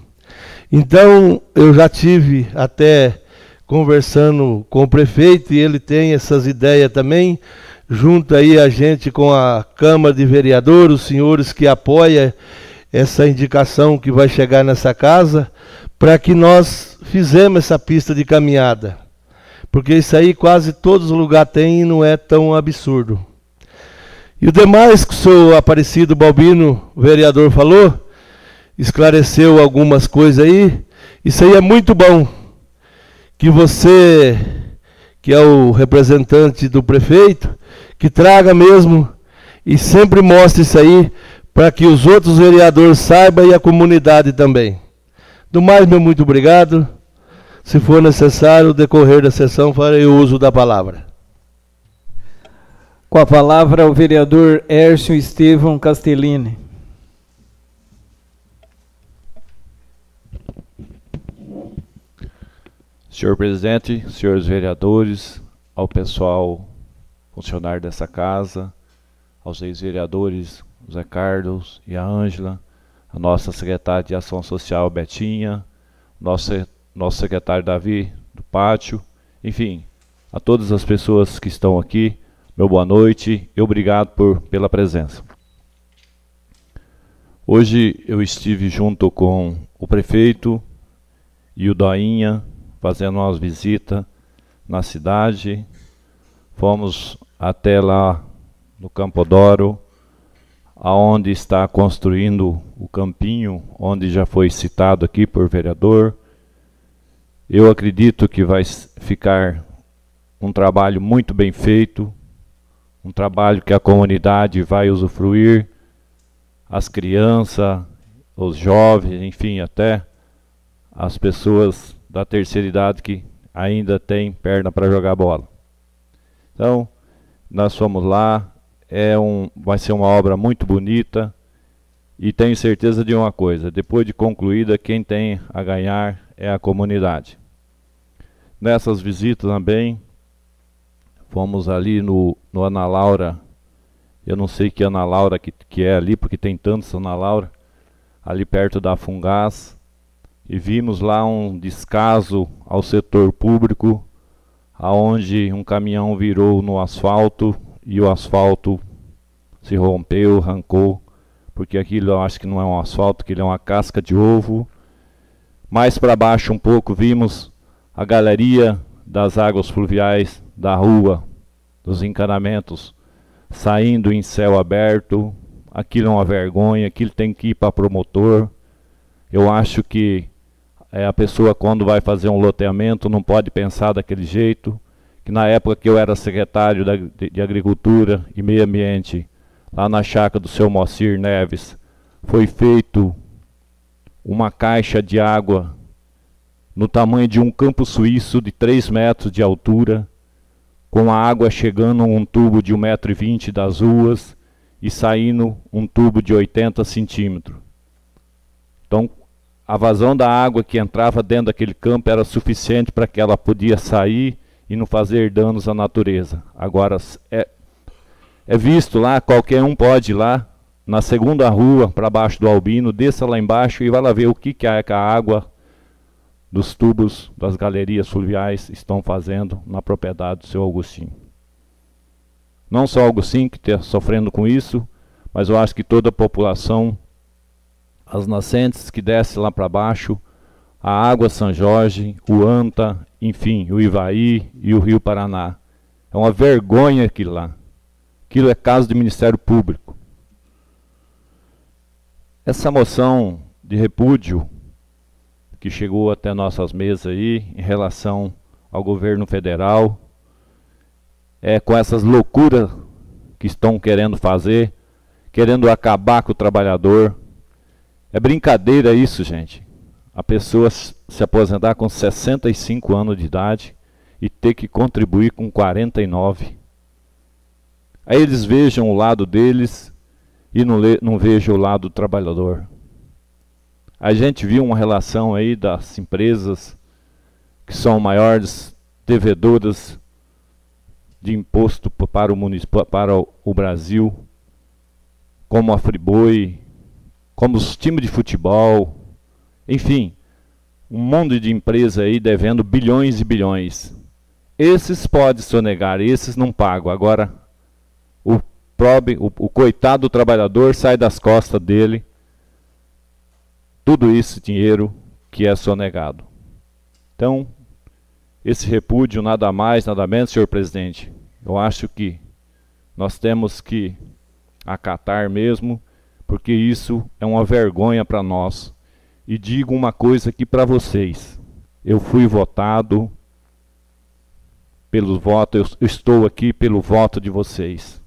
Então, eu já tive até conversando com o prefeito, e ele tem essas ideias também, junto aí a gente com a Câmara de Vereadores, os senhores que apoiam essa indicação que vai chegar nessa casa, para que nós fizemos essa pista de caminhada. Porque isso aí quase todos os lugares tem e não é tão absurdo. E o demais que o senhor Aparecido Balbino, o vereador, falou, esclareceu algumas coisas aí, isso aí é muito bom. Que você, que é o representante do prefeito, que traga mesmo e sempre mostre isso aí, para que os outros vereadores saibam e a comunidade também. Do mais, meu muito obrigado. Se for necessário, no decorrer da sessão, farei o uso da palavra. Com a palavra, o vereador Hércio Estevão Castellini. Senhor presidente, senhores vereadores, ao pessoal funcionário dessa casa, aos ex-vereadores, Zé Carlos e a Ângela, a nossa secretária de Ação Social, Betinha, nosso secretário Davi, do pátio, enfim, a todas as pessoas que estão aqui, meu boa noite e obrigado pela presença. Hoje eu estive junto com o prefeito e o Doinha, fazendo umas visitas na cidade, fomos até lá no Campodoro, aonde está construindo o campinho, onde já foi citado aqui por vereador. Eu acredito que vai ficar um trabalho muito bem feito, um trabalho que a comunidade vai usufruir, as crianças, os jovens, enfim, até as pessoas da terceira idade que ainda tem perna para jogar bola. Então, nós fomos lá, vai ser uma obra muito bonita e tenho certeza de uma coisa, depois de concluída, quem tem a ganhar é a comunidade. Nessas visitas também, fomos ali no Ana Laura, eu não sei que Ana Laura que é ali, porque tem tantos Ana Laura, ali perto da Fungás, e vimos lá um descaso ao setor público, aonde um caminhão virou no asfalto e o asfalto se rompeu, arrancou, porque aquilo eu acho que não é um asfalto, aquilo é uma casca de ovo. Mais para baixo um pouco vimos a galeria das águas fluviais da rua, dos encanamentos, saindo em céu aberto. Aquilo é uma vergonha, aquilo tem que ir para promotor. Eu acho que a pessoa, quando vai fazer um loteamento, não pode pensar daquele jeito. Que na época que eu era secretário de Agricultura e Meio Ambiente, lá na chácara do seu Moacir Neves, foi feito uma caixa de água no tamanho de um campo suíço de 3 metros de altura, com a água chegando um tubo de 1,20 m das ruas e saindo um tubo de 80 centímetros. Então, a vazão da água que entrava dentro daquele campo era suficiente para que ela podia sair e não fazer danos à natureza. Agora, é visto lá, qualquer um pode ir lá, na segunda rua, para baixo do Albino, desça lá embaixo e vai lá ver o que é que a água dos tubos das galerias fluviais estão fazendo na propriedade do seu Augustinho. Não só o Augustinho que está sofrendo com isso, mas eu acho que toda a população, as nascentes que descem lá para baixo, a água São Jorge, o Anta, enfim, o Ivaí e o Rio Paraná. É uma vergonha aquilo lá. Aquilo é caso de Ministério Público. Essa moção de repúdio que chegou até nossas mesas aí, em relação ao governo federal, com essas loucuras que estão querendo fazer, querendo acabar com o trabalhador. É brincadeira isso, gente. A pessoa se aposentar com 65 anos de idade e ter que contribuir com 49. Aí eles vejam o lado deles e não vejam o lado do trabalhador. A gente viu uma relação aí das empresas que são maiores devedoras de imposto para o Brasil, como a Friboi, como os times de futebol, enfim, um monte de empresa aí devendo bilhões e bilhões. Esses podem sonegar, esses não pagam. Agora, o coitado do trabalhador sai das costas dele tudo esse dinheiro que é sonegado. Então, esse repúdio nada mais, nada menos, senhor presidente, eu acho que nós temos que acatar mesmo, porque isso é uma vergonha para nós. E digo uma coisa aqui para vocês, eu fui votado pelo voto, eu estou aqui pelo voto de vocês.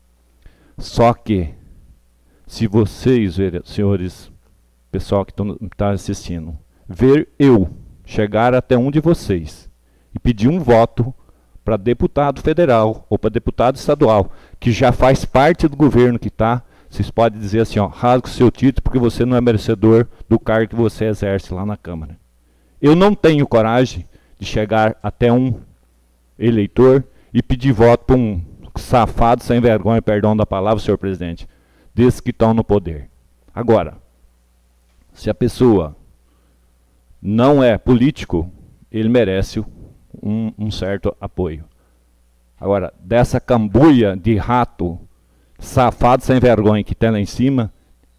Só que, se vocês, senhores, pessoal que está assistindo, ver eu chegar até um de vocês e pedir um voto para deputado federal ou para deputado estadual, que já faz parte do governo que está, vocês podem dizer assim, ó, rasga o seu título porque você não é merecedor do cargo que você exerce lá na Câmara. Eu não tenho coragem de chegar até um eleitor e pedir voto para um safado sem vergonha, perdão da palavra, senhor presidente, desses que estão no poder. Agora, se a pessoa não é político, ele merece um certo apoio. Agora, dessa cambuia de rato, safado sem vergonha que tem lá em cima,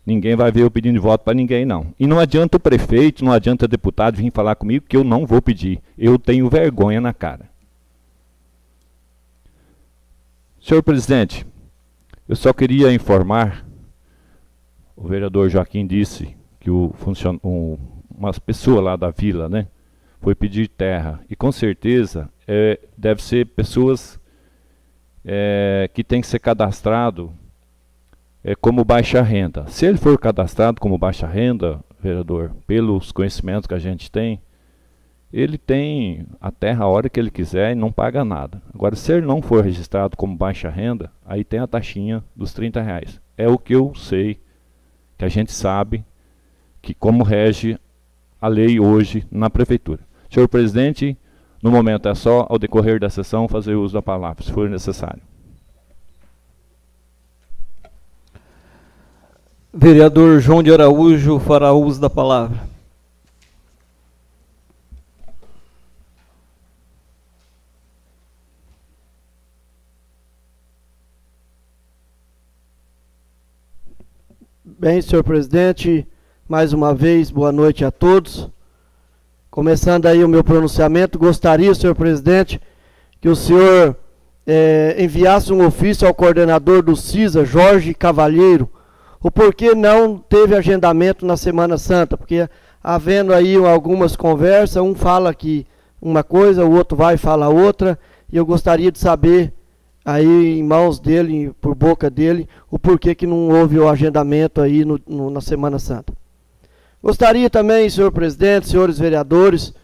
ninguém vai ver eu pedindo voto para ninguém, não. E não adianta o prefeito, não adianta o deputado vir falar comigo que eu não vou pedir. Eu tenho vergonha na cara. Senhor presidente, eu só queria informar, o vereador Joaquim disse que uma pessoa lá da vila, né, foi pedir terra, e com certeza deve ser pessoas que tem que ser cadastrado como baixa renda. Se ele for cadastrado como baixa renda, vereador, pelos conhecimentos que a gente tem, ele tem a terra a hora que ele quiser e não paga nada. Agora, se ele não for registrado como baixa renda, aí tem a taxinha dos R$30. É o que eu sei, que a gente sabe, que como rege a lei hoje na prefeitura. Senhor presidente, no momento é só, ao decorrer da sessão, fazer uso da palavra, se for necessário. Vereador João de Araújo fará uso da palavra. Bem, senhor presidente, mais uma vez, boa noite a todos. Começando aí o meu pronunciamento, gostaria, senhor presidente, que o senhor enviasse um ofício ao coordenador do CISA, Jorge Cavalheiro, o porquê não teve agendamento na Semana Santa, porque havendo aí algumas conversas, um fala aqui uma coisa, o outro vai e fala outra, e eu gostaria de saber aí em mãos dele, por boca dele, o porquê que não houve o agendamento aí na Semana Santa. Gostaria também, senhor presidente, senhores vereadores,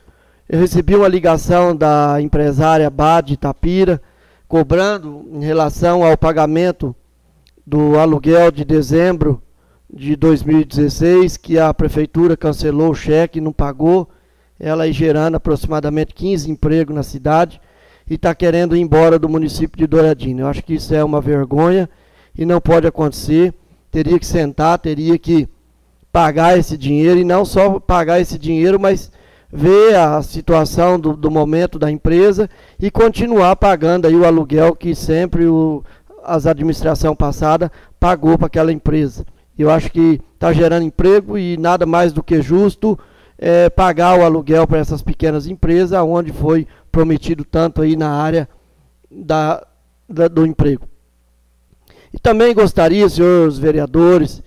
eu recebi uma ligação da empresária Bade Itapira, cobrando em relação ao pagamento do aluguel de dezembro de 2016, que a prefeitura cancelou o cheque, não pagou, ela aí gerando aproximadamente 15 empregos na cidade, e está querendo ir embora do município de Douradina. Eu acho que isso é uma vergonha, e não pode acontecer. Teria que sentar, teria que pagar esse dinheiro, e não só pagar esse dinheiro, mas ver a situação do momento da empresa e continuar pagando aí o aluguel que sempre as administrações passadas pagou para aquela empresa. Eu acho que está gerando emprego e nada mais do que justo pagar o aluguel para essas pequenas empresas, onde foi prometido tanto aí na área do emprego. E também gostaria, senhores vereadores,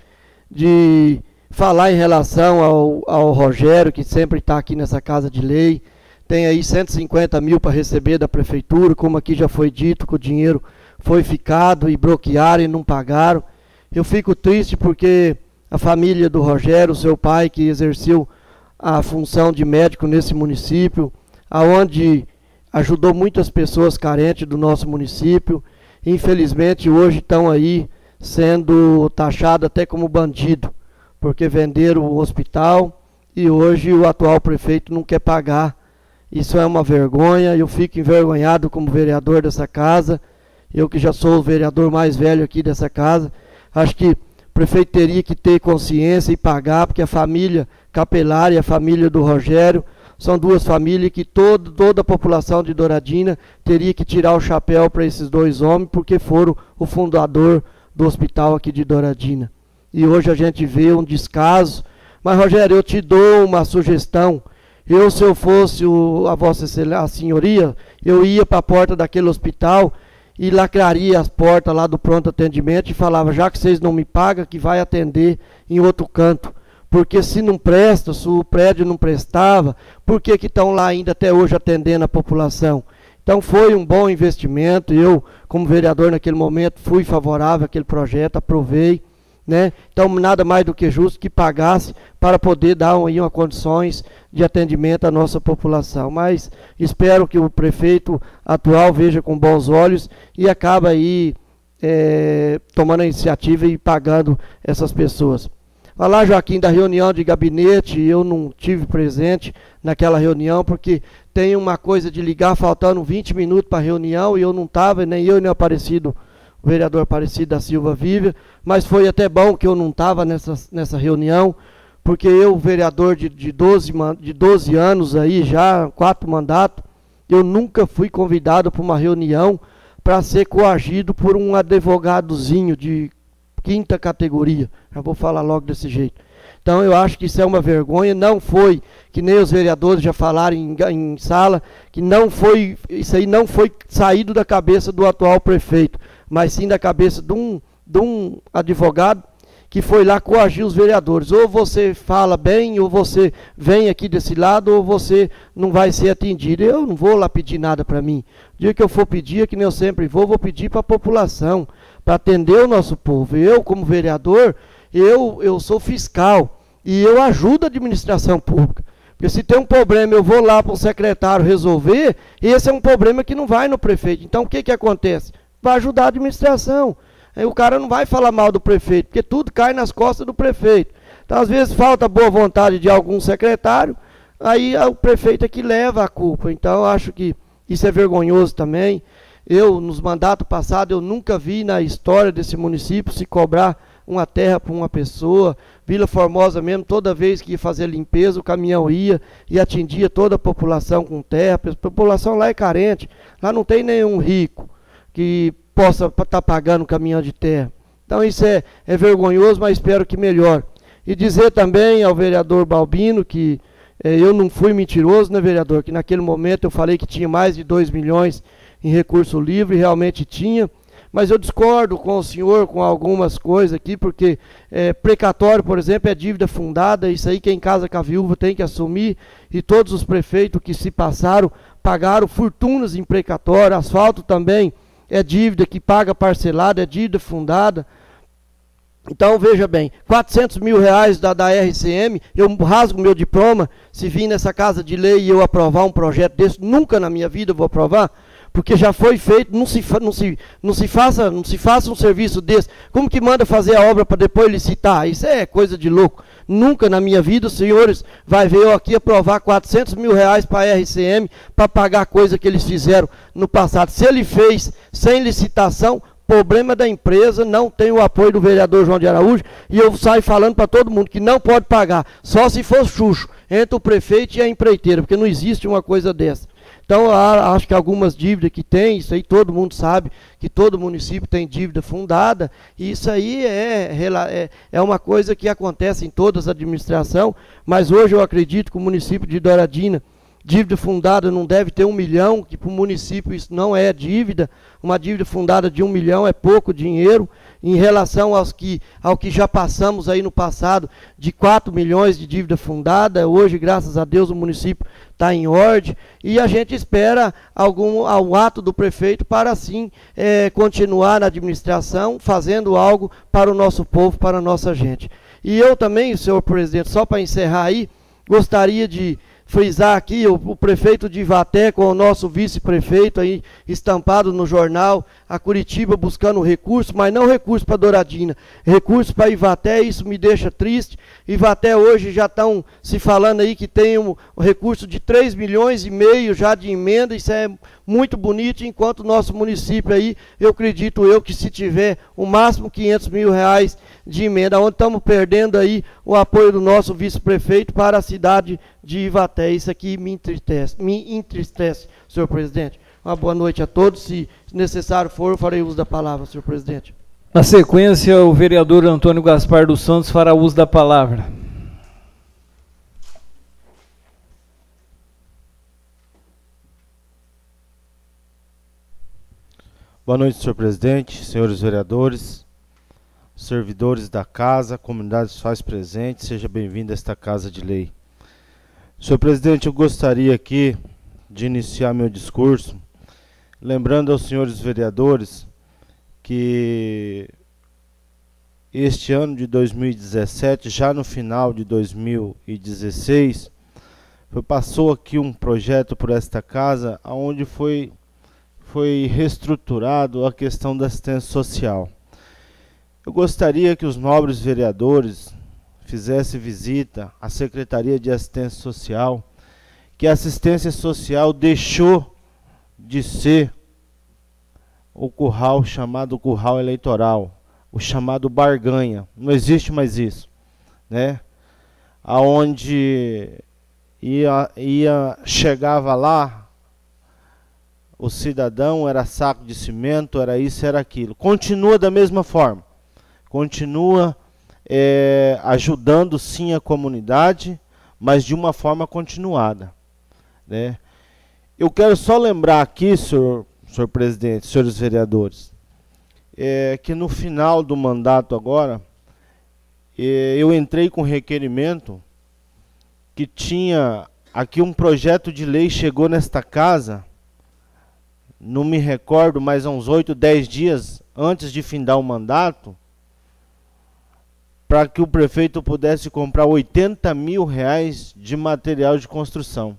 de falar em relação ao Rogério, que sempre está aqui nessa Casa de Lei. Tem aí 150 mil para receber da prefeitura, como aqui já foi dito, que o dinheiro foi ficado e bloquearam e não pagaram. Eu fico triste porque a família do Rogério, seu pai, que exerceu a função de médico nesse município, aonde ajudou muitas pessoas carentes do nosso município, infelizmente hoje estão aí sendo taxados até como bandido, porque venderam o hospital e hoje o atual prefeito não quer pagar. Isso é uma vergonha, eu fico envergonhado como vereador dessa casa, eu que já sou o vereador mais velho aqui dessa casa. Acho que o prefeito teria que ter consciência e pagar, porque a família Capelar e a família do Rogério são duas famílias que toda a população de Douradina teria que tirar o chapéu para esses dois homens, porque foram o fundador do hospital aqui de Douradina. E hoje a gente vê um descaso. Mas, Rogério, eu te dou uma sugestão. Se eu fosse a Vossa Excelência, a senhoria, eu ia para a porta daquele hospital e lacraria as portas lá do pronto atendimento e falava, já que vocês não me pagam, que vai atender em outro canto. Porque se não presta, se o prédio não prestava, por que estão lá ainda até hoje atendendo a população? Então foi um bom investimento, eu, como vereador naquele momento, fui favorável àquele projeto, aprovei, né? Então nada mais do que justo que pagasse para poder dar aí uma condições de atendimento à nossa população. Mas espero que o prefeito atual veja com bons olhos e acabe aí tomando a iniciativa e pagando essas pessoas. Falar, Joaquim, da reunião de gabinete, eu não tive presente naquela reunião, porque tem uma coisa de ligar faltando 20 minutos para a reunião, e eu não estava, nem eu nem o vereador Aparecido da Silva Vive, mas foi até bom que eu não estava nessa reunião, porque eu, vereador de 12 anos aí, já 4 mandatos, eu nunca fui convidado para uma reunião para ser coagido por um advogadozinho de 5ª categoria, já vou falar logo desse jeito. Então eu acho que isso é uma vergonha, não foi, que nem os vereadores já falaram em sala, que não foi, isso aí não foi saído da cabeça do atual prefeito, mas sim da cabeça de um advogado que foi lá coagir os vereadores. Ou você fala bem, ou você vem aqui desse lado, ou você não vai ser atendido. Eu não vou lá pedir nada para mim. O dia que eu for pedir, que nem eu sempre vou pedir para a população, para atender o nosso povo. Eu, como vereador, eu sou fiscal e eu ajudo a administração pública. Porque se tem um problema, eu vou lá para o secretário resolver, esse é um problema que não vai no prefeito. Então o que acontece? Vai ajudar a administração. Aí o cara não vai falar mal do prefeito, porque tudo cai nas costas do prefeito. Então às vezes falta boa vontade de algum secretário, aí o prefeito é que leva a culpa. Então eu acho que isso é vergonhoso também. Eu, nos mandatos passados, eu nunca vi na história desse município se cobrar uma terra para uma pessoa. Vila Formosa mesmo, toda vez que ia fazer limpeza, o caminhão ia e atingia toda a população com terra. A população lá é carente, lá não tem nenhum rico que possa estar pagando o caminhão de terra. Então isso é vergonhoso, mas espero que melhore. E dizer também ao vereador Balbino que eu não fui mentiroso, né, vereador? Que naquele momento eu falei que tinha mais de 2 milhões em recurso livre, realmente tinha, mas eu discordo com o senhor com algumas coisas aqui, porque precatório, por exemplo, é dívida fundada, isso aí quem casa com a viúva tem que assumir, e todos os prefeitos que se passaram pagaram fortunas em precatório. Asfalto também é dívida que paga parcelada, é dívida fundada. Então veja bem, 400 mil reais da RCM, eu rasgo meu diploma, se vir nessa Casa de Lei e eu aprovar um projeto desse, nunca na minha vida eu vou aprovar, porque já foi feito, não se faça um serviço desse. Como que manda fazer a obra para depois licitar? Isso é coisa de louco. Nunca na minha vida os senhores vai ver eu aqui aprovar 400 mil reais para a RCM para pagar coisa que eles fizeram no passado. Se ele fez sem licitação, problema da empresa, não tem o apoio do vereador João de Araújo, e eu saio falando para todo mundo que não pode pagar, só se for chucho, entre o prefeito e a empreiteira, porque não existe uma coisa dessa. Então, acho que algumas dívidas que tem, isso aí todo mundo sabe, que todo município tem dívida fundada, e isso aí é uma coisa que acontece em todas as administrações, mas hoje eu acredito que o município de Douradina, dívida fundada não deve ter 1 milhão, que para o município isso não é dívida, uma dívida fundada de 1 milhão é pouco dinheiro, em relação ao que já passamos aí no passado, de 4 milhões de dívida fundada, hoje, graças a Deus, o município está em ordem, e a gente espera ao ato do prefeito para, assim, continuar na administração, fazendo algo para o nosso povo, para a nossa gente. E eu também, senhor presidente, só para encerrar aí, gostaria de frisar aqui o prefeito de Ivaté com o nosso vice-prefeito aí estampado no jornal, a Curitiba buscando recurso, mas não recurso para Douradina, recurso para Ivaté, isso me deixa triste. Ivaté hoje já estão se falando aí que tem um recurso de 3,5 milhões já de emenda, isso é muito bonito, enquanto o nosso município aí, eu acredito que se tiver o máximo 500 mil reais de emenda, onde estamos perdendo aí o apoio do nosso vice-prefeito para a cidade de Ivaté. Isso aqui me entristece, senhor presidente. Uma boa noite a todos. Se necessário for, eu farei uso da palavra, senhor presidente. Na sequência, o vereador Antônio Gaspar dos Santos fará uso da palavra. Boa noite, senhor presidente, senhores vereadores, servidores da casa, comunidade que se faz presente, seja bem-vindo a esta casa de lei. Senhor presidente, eu gostaria aqui de iniciar meu discurso lembrando aos senhores vereadores que este ano de 2017, já no final de 2016, passou aqui um projeto por esta casa, onde foi reestruturado a questão da assistência social. Eu gostaria que os nobres vereadores fizessem visita à Secretaria de Assistência Social, que a assistência social deixou de ser o curral chamado curral eleitoral, o chamado barganha. Não existe mais isso, né? Aonde chegava lá, o cidadão era saco de cimento, era isso, era aquilo. Continua da mesma forma. Continua ajudando sim a comunidade, mas de uma forma continuada, né? Eu quero só lembrar aqui, senhor presidente, senhores vereadores, que no final do mandato agora, eu entrei com requerimento que tinha aqui um projeto de lei, chegou nesta casa, não me recordo, mas há uns 8, 10 dias antes de findar o mandato, para que o prefeito pudesse comprar 80 mil reais de material de construção.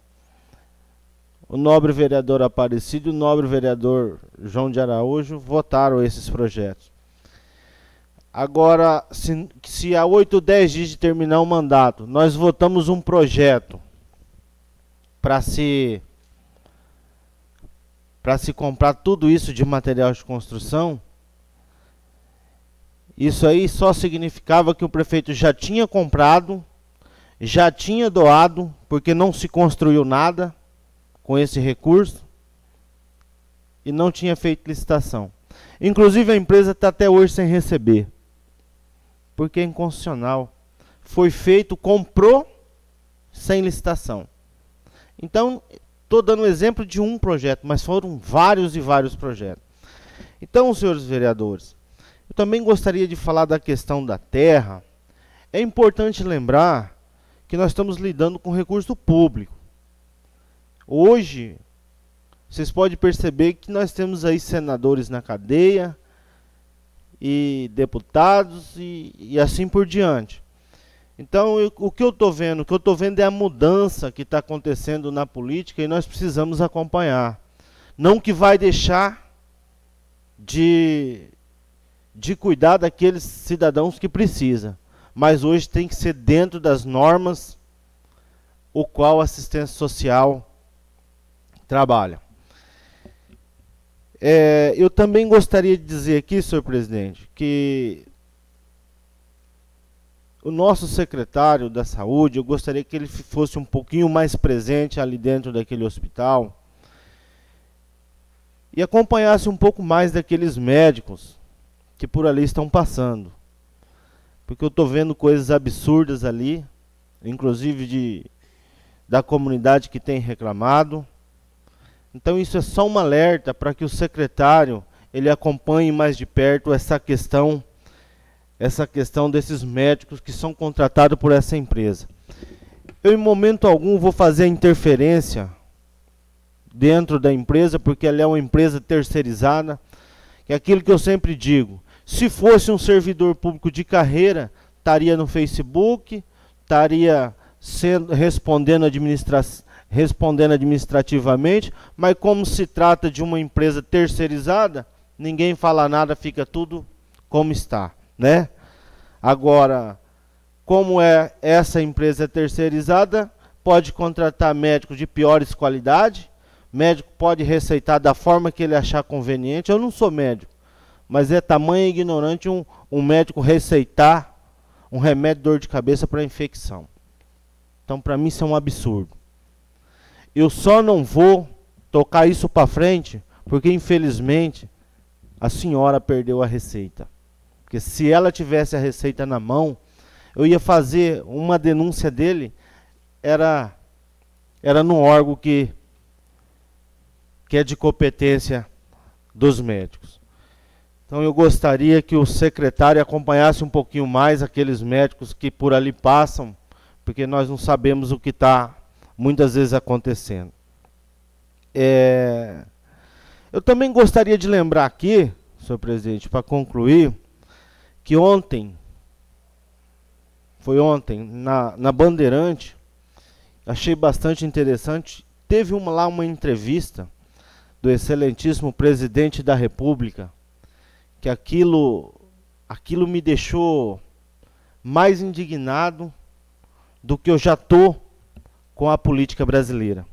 O nobre vereador Aparecido e o nobre vereador João de Araújo votaram esses projetos. Agora, se há 8, 10 dias de terminar o mandato, nós votamos um projeto para se comprar tudo isso de material de construção, isso aí só significava que o prefeito já tinha comprado, já tinha doado, porque não se construiu nada com esse recurso e não tinha feito licitação. Inclusive a empresa está até hoje sem receber, porque é inconstitucional. Foi feito, comprou sem licitação. Então, estou dando um exemplo de um projeto, mas foram vários e vários projetos. Então, senhores vereadores, eu também gostaria de falar da questão da terra. É importante lembrar que nós estamos lidando com recurso público. Hoje, vocês podem perceber que nós temos aí senadores na cadeia, e deputados, e assim por diante. Então, o que eu estou vendo? O que eu estou vendo é a mudança que está acontecendo na política e nós precisamos acompanhar. Não que vai deixar de cuidar daqueles cidadãos que precisam, mas hoje tem que ser dentro das normas o qual a assistência social trabalha. Eu também gostaria de dizer aqui, senhor presidente, que o nosso secretário da Saúde, eu gostaria que ele fosse um pouquinho mais presente ali dentro daquele hospital e acompanhasse um pouco mais daqueles médicos que por ali estão passando. Porque eu estou vendo coisas absurdas ali, inclusive da comunidade que tem reclamado. Então isso é só um alerta para que o secretário ele acompanhe mais de perto essa questão desses médicos que são contratados por essa empresa. Eu em momento algum vou fazer a interferência dentro da empresa, porque ela é uma empresa terceirizada, que é aquilo que eu sempre digo, se fosse um servidor público de carreira, estaria no Facebook, estaria respondendo administrativamente, mas como se trata de uma empresa terceirizada, ninguém fala nada, fica tudo como está, né? Agora, como essa empresa terceirizada, pode contratar médicos de piores qualidade, médico pode receitar da forma que ele achar conveniente. Eu não sou médico, mas é tamanho ignorante um médico receitar um remédio de dor de cabeça para infecção. Então, para mim, isso é um absurdo. Eu só não vou tocar isso para frente, porque, infelizmente, a senhora perdeu a receita. Porque se ela tivesse a receita na mão, eu ia fazer uma denúncia dele, era no órgão que é de competência dos médicos. Então eu gostaria que o secretário acompanhasse um pouquinho mais aqueles médicos que por ali passam, porque nós não sabemos o que está muitas vezes acontecendo. Eu também gostaria de lembrar aqui, senhor presidente, para concluir, que ontem, na Bandeirante, achei bastante interessante, teve lá uma entrevista do excelentíssimo presidente da República, que aquilo me deixou mais indignado do que eu já estou com a política brasileira.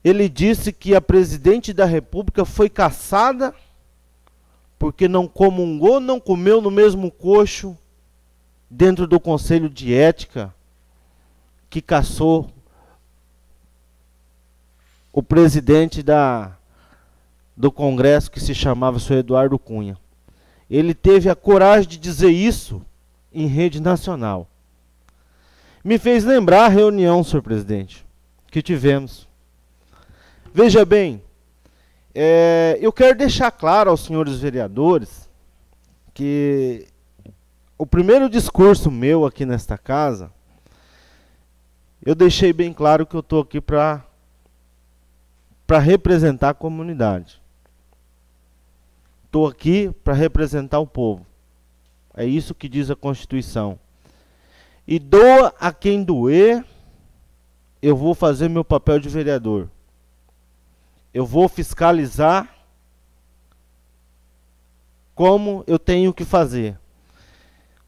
Ele disse que a presidente da República foi caçada porque não comungou, não comeu no mesmo coxo dentro do Conselho de Ética que caçou o presidente do Congresso, que se chamava senhor Eduardo Cunha. Ele teve a coragem de dizer isso em rede nacional. Me fez lembrar a reunião, senhor presidente, que tivemos. Veja bem, eu quero deixar claro aos senhores vereadores que o primeiro discurso meu aqui nesta casa, eu deixei bem claro que eu estou aqui para representar a comunidade. Estou aqui para representar o povo. É isso que diz a Constituição. E doa a quem doer, eu vou fazer meu papel de vereador. Eu vou fiscalizar como eu tenho que fazer.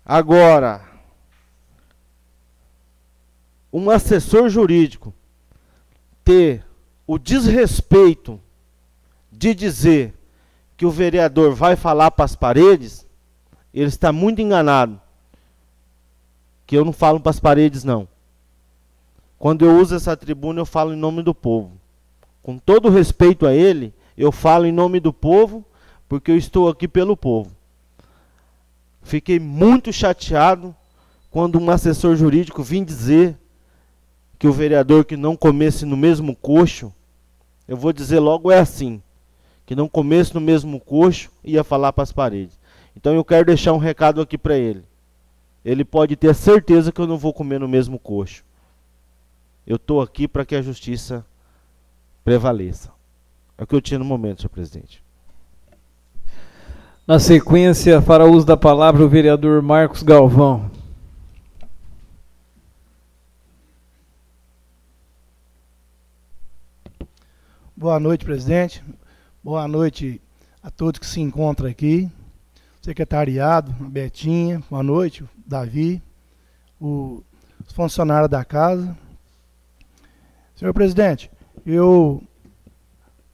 Agora, um assessor jurídico ter o desrespeito de dizer que o vereador vai falar para as paredes, ele está muito enganado. Que eu não falo para as paredes, não. Quando eu uso essa tribuna, eu falo em nome do povo. Com todo respeito a ele, eu falo em nome do povo, porque eu estou aqui pelo povo. Fiquei muito chateado quando um assessor jurídico vinha dizer que o vereador que não comesse no mesmo coxo, eu vou dizer logo é assim, que não comesse no mesmo coxo, ia falar para as paredes. Então eu quero deixar um recado aqui para ele. Ele pode ter certeza que eu não vou comer no mesmo coxo. Eu estou aqui para que a justiça prevaleça. É o que eu tinha no momento, senhor presidente. Na sequência, fará uso da palavra o vereador Marcos Galvão. Boa noite, presidente. Boa noite a todos que se encontram aqui. Secretariado, a Betinha, boa noite, o Davi, os funcionários da casa. Senhor presidente, eu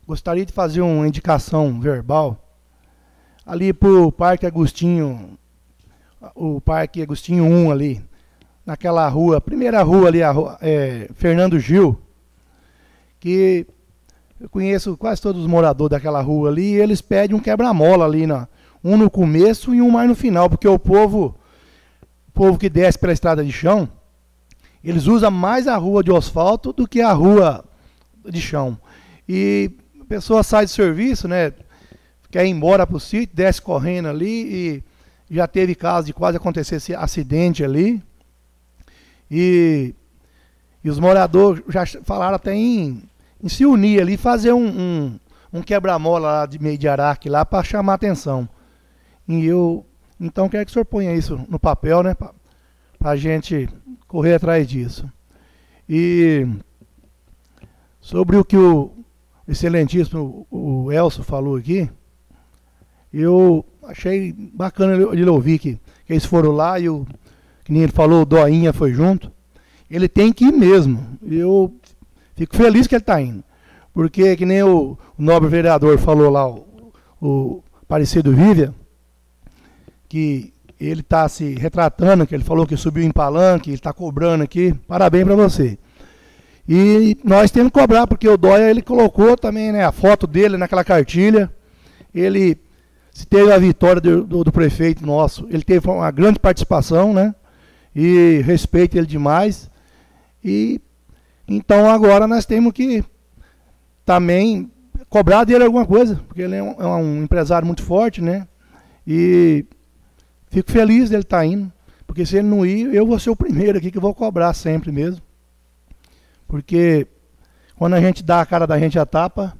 gostaria de fazer uma indicação verbal ali para o Parque Agostinho, o Parque Agostinho 1 ali, naquela rua, primeira rua ali, Fernando Gil, que eu conheço quase todos os moradores daquela rua ali, e eles pedem um quebra-mola ali, um no começo e um mais no final, porque o povo que desce pela estrada de chão, eles usam mais a rua de asfalto do que a rua de chão. E a pessoa sai do serviço, né, quer ir embora para o sítio, desce correndo ali, e já teve caso de quase acontecer esse acidente ali. E os moradores já falaram até em se unir ali, fazer um quebra-mola lá de meio de araque lá para chamar atenção. E então quero que o senhor ponha isso no papel, né, para a gente correr atrás disso. E sobre o que o excelentíssimo o Elcio falou aqui, eu achei bacana ele ouvir que eles foram lá e que nem ele falou, o Doinha foi junto. Ele tem que ir mesmo. Eu fico feliz que ele está indo. Porque, que nem o nobre vereador falou lá, o Aparecido Vivian, que ele está se retratando, que ele falou que subiu em palanque, ele está cobrando aqui. Parabéns para você. E nós temos que cobrar, porque o Dóia, ele colocou também, né, a foto dele naquela cartilha. Ele, se teve a vitória do prefeito nosso, ele teve uma grande participação, né? E respeito ele demais. E então agora nós temos que também cobrar dele alguma coisa, porque ele é um empresário muito forte, né? E fico feliz dele estar indo, porque se ele não ir, eu vou ser o primeiro aqui que vou cobrar sempre mesmo. Porque quando a gente dá a cara da gente a tapa,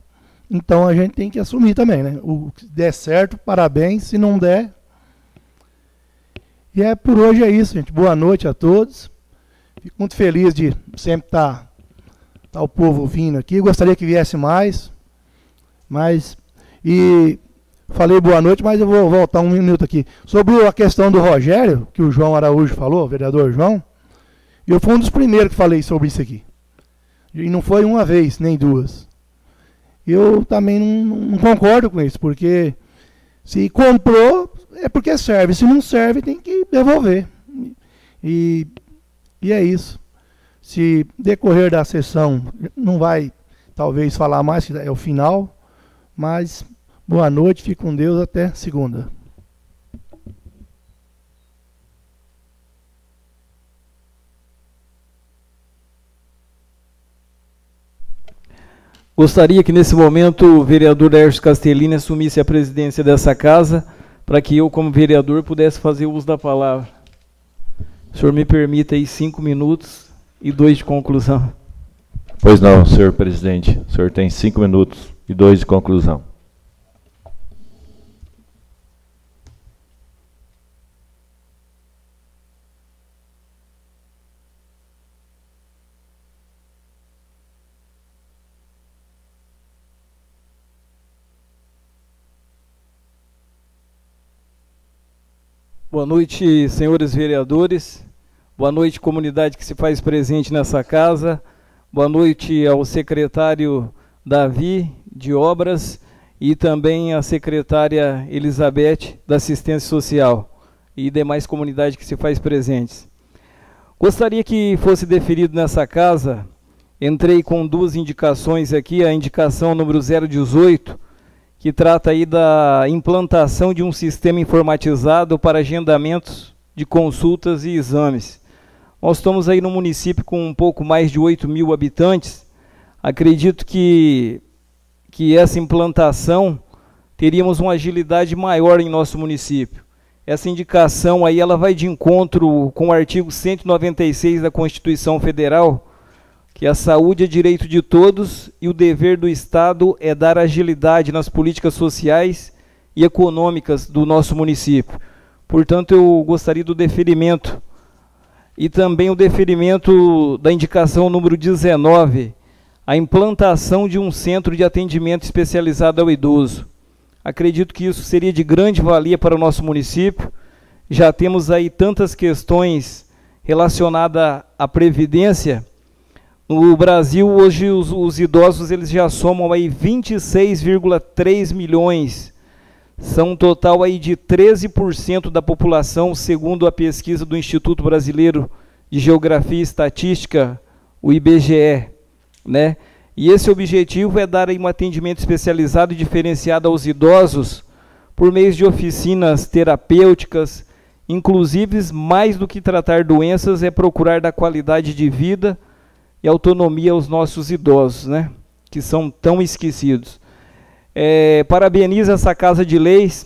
então a gente tem que assumir também, né? O que der certo, parabéns, se não der. E por hoje é isso, gente. Boa noite a todos. Fico muito feliz de sempre estar o povo vindo aqui. Gostaria que viesse mais. E falei boa noite, mas eu vou voltar um minuto aqui. Sobre a questão do Rogério, que o João Araújo falou, o vereador João, eu fui um dos primeiros que falei sobre isso aqui. E não foi uma vez, nem duas. Eu também não concordo com isso, porque se comprou, é porque serve. Se não serve, tem que devolver. E é isso. Se decorrer da sessão, não vai, talvez, falar mais, que é o final. Mas, boa noite, fique com Deus, até segunda. Gostaria que nesse momento o vereador Laércio Castellini assumisse a presidência dessa casa, para que eu, como vereador, pudesse fazer uso da palavra. O senhor me permita aí 5 minutos e 2 de conclusão. Pois não, senhor presidente. O senhor tem 5 minutos e 2 de conclusão. Boa noite, senhores vereadores. Boa noite, comunidade que se faz presente nessa casa. Boa noite ao secretário Davi, de Obras, e também à secretária Elizabeth, da Assistência Social, e demais comunidade que se faz presentes. Gostaria que fosse deferido nessa casa, entrei com 2 indicações aqui, a indicação número 018, que trata aí da implantação de um sistema informatizado para agendamentos de consultas e exames. Nós estamos aí no município com um pouco mais de 8.000 habitantes. Acredito que essa implantação teríamos uma agilidade maior em nosso município. Essa indicação aí ela vai de encontro com o artigo 196 da Constituição Federal, que a saúde é direito de todos e o dever do Estado é dar agilidade nas políticas sociais e econômicas do nosso município. Portanto, eu gostaria do deferimento e também o deferimento da indicação número 19, a implantação de um centro de atendimento especializado ao idoso. Acredito que isso seria de grande valia para o nosso município. Já temos aí tantas questões relacionadas à previdência, No Brasil, hoje, os idosos eles já somam aí 26,3 milhões. São um total aí de 13% da população, segundo a pesquisa do Instituto Brasileiro de Geografia e Estatística, o IBGE, né? E esse objetivo é dar aí um atendimento especializado e diferenciado aos idosos por meio de oficinas terapêuticas, inclusive mais do que tratar doenças, é procurar dar qualidade de vida e autonomia aos nossos idosos, né? Que são tão esquecidos. Parabenizo essa Casa de Leis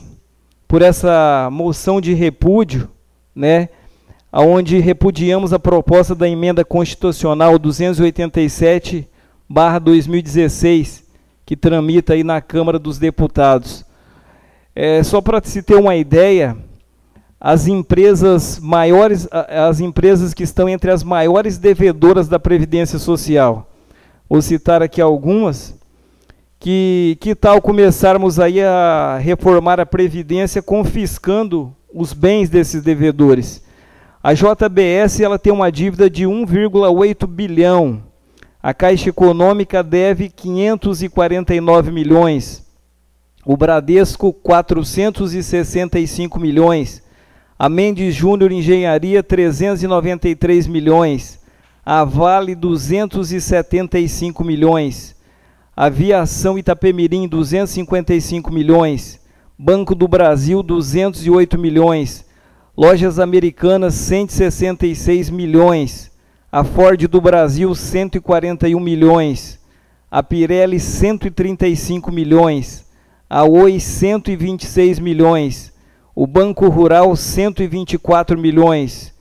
por essa moção de repúdio, né? Onde repudiamos a proposta da emenda constitucional 287/2016, que tramita aí na Câmara dos Deputados. Só para se ter uma ideia, as empresas maiores, as empresas que estão entre as maiores devedoras da Previdência Social, vou citar aqui algumas, que tal começarmos aí a reformar a Previdência confiscando os bens desses devedores. A JBS ela tem uma dívida de 1,8 bilhão, a Caixa Econômica deve 549 milhões, o Bradesco 465 milhões, a Mendes Júnior Engenharia 393 milhões, a Vale 275 milhões, Aviação Itapemirim 255 milhões, Banco do Brasil 208 milhões, Lojas Americanas 166 milhões, a Ford do Brasil 141 milhões, a Pirelli 135 milhões, a Oi 126 milhões, o Banco Rural 124 milhões,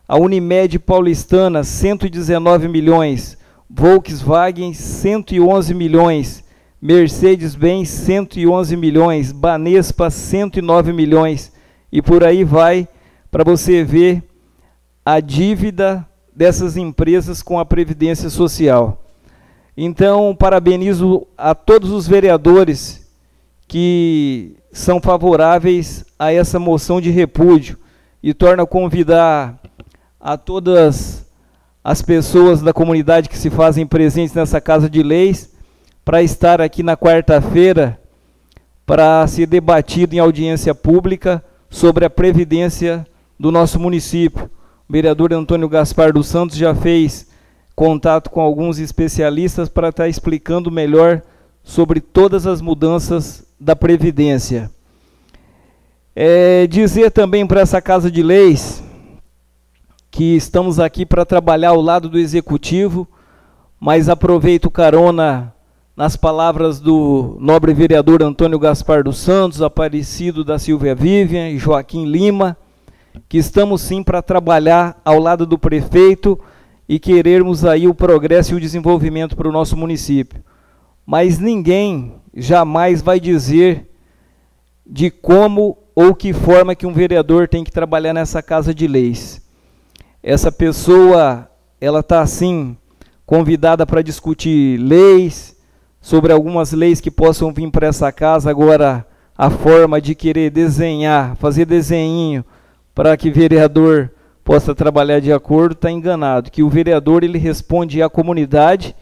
a Unimed Paulistana 119 milhões, Volkswagen 111 milhões, Mercedes-Benz 111 milhões, Banespa 109 milhões e por aí vai, para você ver a dívida dessas empresas com a Previdência Social. Então, parabenizo a todos os vereadores que são favoráveis a essa moção de repúdio e torno a convidar a todas as pessoas da comunidade que se fazem presentes nessa Casa de Leis para estar aqui na quarta-feira para ser debatido em audiência pública sobre a Previdência do nosso município. O vereador Antônio Gaspar dos Santos já fez contato com alguns especialistas para estar explicando melhor sobre todas as mudanças da Previdência. Dizer também para essa Casa de Leis que estamos aqui para trabalhar ao lado do Executivo, mas aproveito carona nas palavras do nobre vereador Antônio Gaspar dos Santos, Aparecido da Silvia Vivian e Joaquim Lima, que estamos sim para trabalhar ao lado do prefeito e querermos aí o progresso e o desenvolvimento para o nosso município. Mas ninguém jamais vai dizer de como ou que forma que um vereador tem que trabalhar nessa Casa de Leis. Essa pessoa, ela está assim, convidada para discutir leis, sobre algumas leis que possam vir para essa casa. Agora, a forma de querer desenhar, fazer desenho para que o vereador possa trabalhar de acordo, está enganado. Que o vereador ele responde à comunidade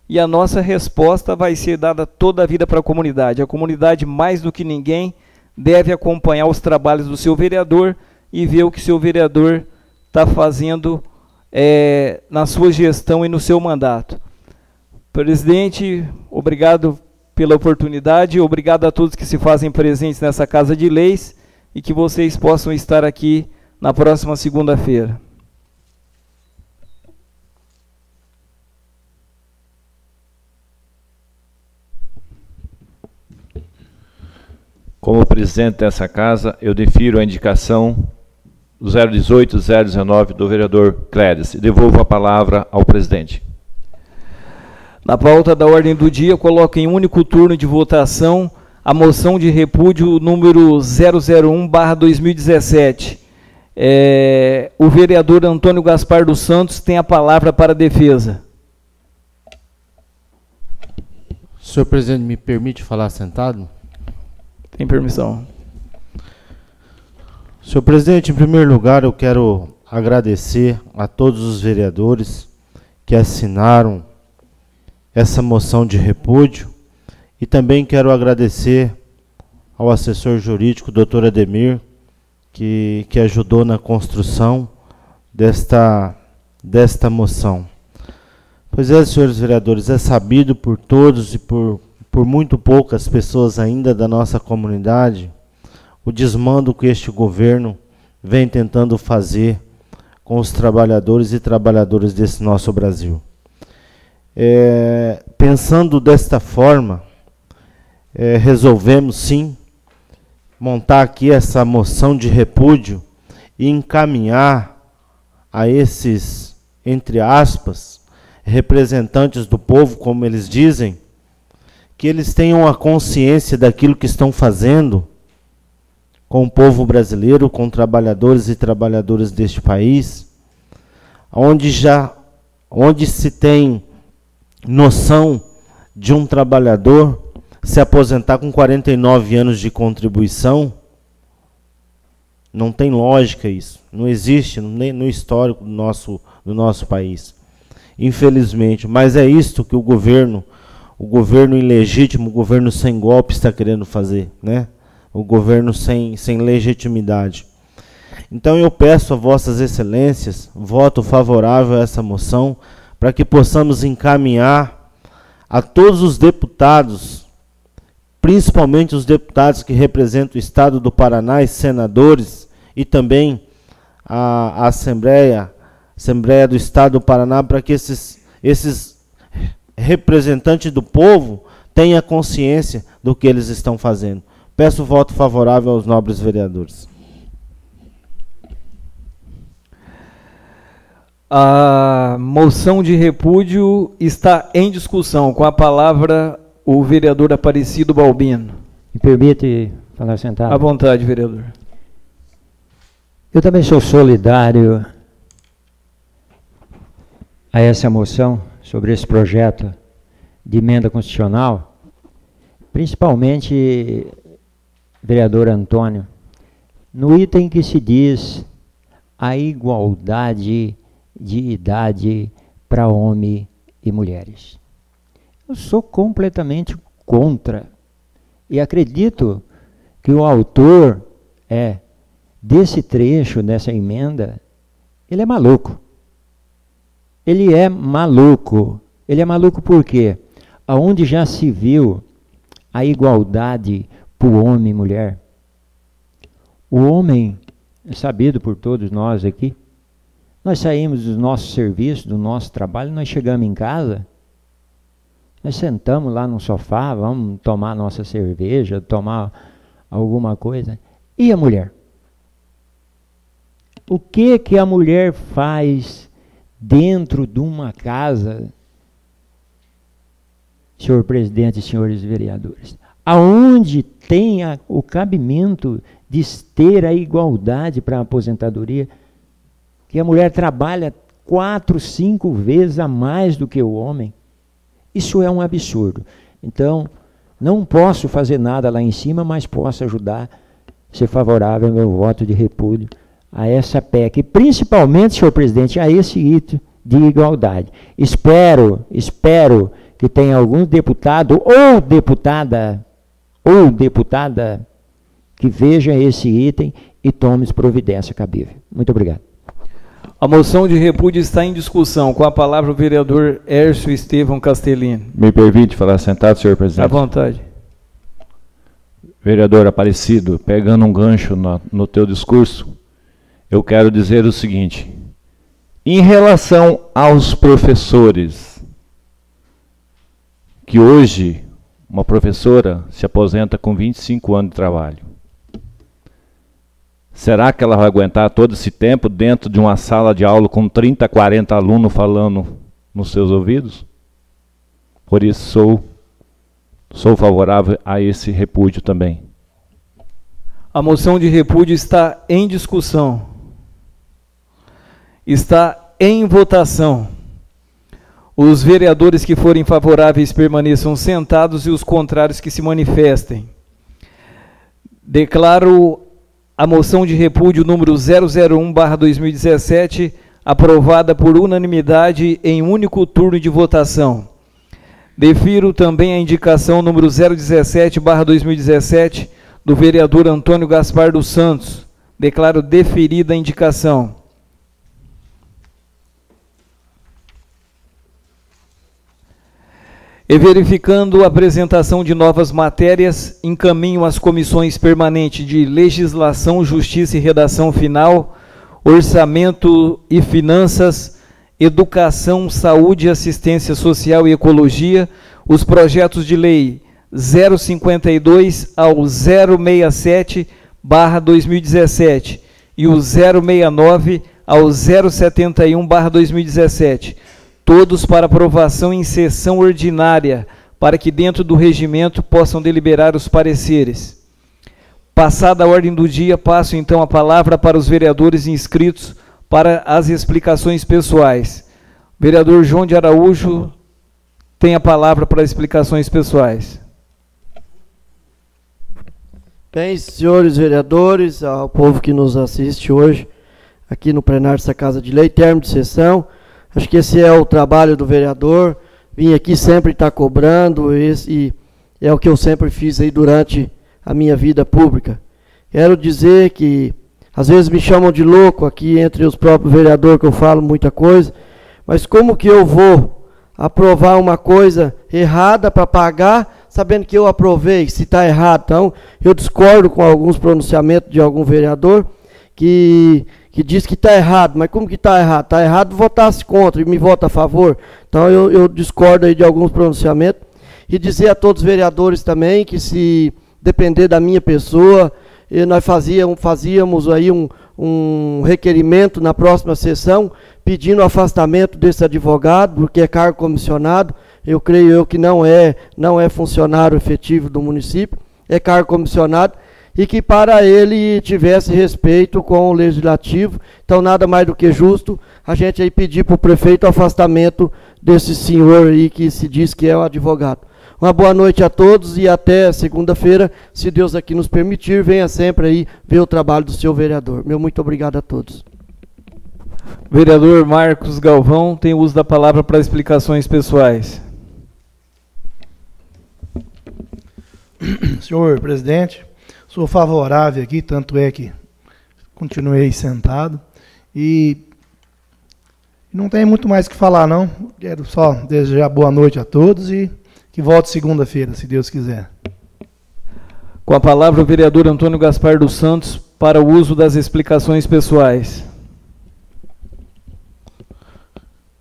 e a nossa resposta vai ser dada toda a vida para a comunidade. A comunidade, mais do que ninguém, deve acompanhar os trabalhos do seu vereador e ver o que o seu vereador está fazendo na sua gestão e no seu mandato. Presidente, obrigado pela oportunidade, obrigado a todos que se fazem presentes nessa Casa de Leis e que vocês possam estar aqui na próxima segunda-feira. Como presidente dessa casa, eu defiro a indicação do 018-019 do vereador Cléris e devolvo a palavra ao presidente. Na pauta da ordem do dia, coloco em único turno de votação a moção de repúdio número 001/2017. O vereador Antônio Gaspar dos Santos tem a palavra para a defesa. Senhor presidente, me permite falar sentado? Tem permissão. Senhor presidente, em primeiro lugar, eu quero agradecer a todos os vereadores que assinaram essa moção de repúdio, e também quero agradecer ao assessor jurídico, doutor Ademir, que ajudou na construção desta moção. Pois é, senhores vereadores, é sabido por todos e por muito poucas pessoas ainda da nossa comunidade o desmando que este governo vem tentando fazer com os trabalhadores e trabalhadoras desse nosso Brasil. Pensando desta forma, resolvemos sim montar aqui essa moção de repúdio e encaminhar a esses, entre aspas, representantes do povo, como eles dizem, que eles tenham a consciência daquilo que estão fazendo com o povo brasileiro, com trabalhadores e trabalhadoras deste país, onde se tem noção de um trabalhador se aposentar com 49 anos de contribuição. Não tem lógica isso, não existe no histórico do nosso país, infelizmente. Mas é isto que o governo ilegítimo, o governo sem golpe está querendo fazer, né? O governo sem legitimidade. Então eu peço a vossas excelências voto favorável a essa moção, para que possamos encaminhar a todos os deputados, principalmente os deputados que representam o Estado do Paraná e senadores, e também a Assembleia do Estado do Paraná, para que esses representantes do povo tenham consciência do que eles estão fazendo. Peço voto favorável aos nobres vereadores. A moção de repúdio está em discussão. Com a palavra, o vereador Aparecido Balbino. Me permite falar sentado? À vontade, vereador. Eu também sou solidário a essa moção sobre esse projeto de emenda constitucional, principalmente, vereador Antônio, no item que se diz a igualdade de idade para homens e mulheres. Eu sou completamente contra e acredito que o autor desse trecho, dessa emenda, ele é maluco. Ele é maluco. Ele é maluco por quê? Aonde já se viu a igualdade para o homem e mulher? O homem, é sabido por todos nós aqui, nós saímos do nosso serviço, do nosso trabalho, nós chegamos em casa, nós sentamos lá no sofá, vamos tomar nossa cerveja, tomar alguma coisa. E a mulher? O que a mulher faz dentro de uma casa, senhor presidente e senhores vereadores? Aonde tem o cabimento de ter a igualdade para a aposentadoria, que a mulher trabalha 4, 5 vezes a mais do que o homem? Isso é um absurdo. Então, não posso fazer nada lá em cima, mas posso ajudar, ser favorável ao meu voto de repúdio a essa PEC, e principalmente, senhor presidente, a esse item de igualdade. Espero que tenha algum deputado ou deputada que veja esse item e tome providência cabível. Muito obrigado. A moção de repúdio está em discussão. Com a palavra o vereador Hércio Estevão Castelino. Me permite falar sentado, senhor presidente? À vontade. Vereador Aparecido, pegando um gancho no teu discurso, eu quero dizer o seguinte: em relação aos professores, que hoje uma professora se aposenta com 25 anos de trabalho, será que ela vai aguentar todo esse tempo dentro de uma sala de aula com 30, 40 alunos falando nos seus ouvidos? Por isso sou favorável a esse repúdio também. A moção de repúdio está em discussão. Está em votação. Os vereadores que forem favoráveis permaneçam sentados e os contrários que se manifestem. Declaro a moção de repúdio número 001/2017 aprovada por unanimidade em único turno de votação. Defiro também a indicação número 017/2017 do vereador Antônio Gaspar dos Santos. Declaro deferida a indicação. E verificando a apresentação de novas matérias, encaminho às comissões permanentes de Legislação, Justiça e Redação Final, Orçamento e Finanças, Educação, Saúde, Assistência Social e Ecologia, os projetos de lei 052 ao 067/2017 e o 069 ao 071/2017, todos para aprovação em sessão ordinária, para que dentro do regimento possam deliberar os pareceres. Passada a ordem do dia, passo então a palavra para os vereadores inscritos para as explicações pessoais. Vereador João de Araújo tem a palavra para explicações pessoais. Bem, senhores vereadores, ao povo que nos assiste hoje, aqui no plenário dessa Casa de Lei, término de sessão. Acho que esse é o trabalho do vereador. Vim aqui sempre estar cobrando, e é o que eu sempre fiz aí durante a minha vida pública. Quero dizer que, às vezes me chamam de louco aqui entre os próprios vereadores, que eu falo muita coisa, mas como que eu vou aprovar uma coisa errada para pagar, sabendo que eu aprovei, se está errado? Então, eu discordo com alguns pronunciamentos de algum vereador que diz que está errado. Mas como que está errado? Está errado votar-se contra e me vota a favor. Então eu discordo aí de alguns pronunciamentos. E dizer a todos os vereadores também que, se depender da minha pessoa, nós fazíamos aí um requerimento na próxima sessão pedindo o afastamento desse advogado, porque é cargo comissionado. Eu creio eu que não é funcionário efetivo do município, é cargo comissionado, e que para ele tivesse respeito com o legislativo. Então, nada mais do que justo a gente aí pedir para o prefeito o afastamento desse senhor aí que se diz que é o advogado. Uma boa noite a todos e até segunda-feira, se Deus aqui nos permitir, venha sempre aí ver o trabalho do seu vereador. Meu muito obrigado a todos. Vereador Marcos Galvão tem uso da palavra para explicações pessoais. Senhor presidente, sou favorável aqui, tanto é que continuei sentado. E não tem muito mais o que falar, não. Quero só desejar boa noite a todos e que volte segunda-feira, se Deus quiser. Com a palavra o vereador Antônio Gaspar dos Santos para o uso das explicações pessoais.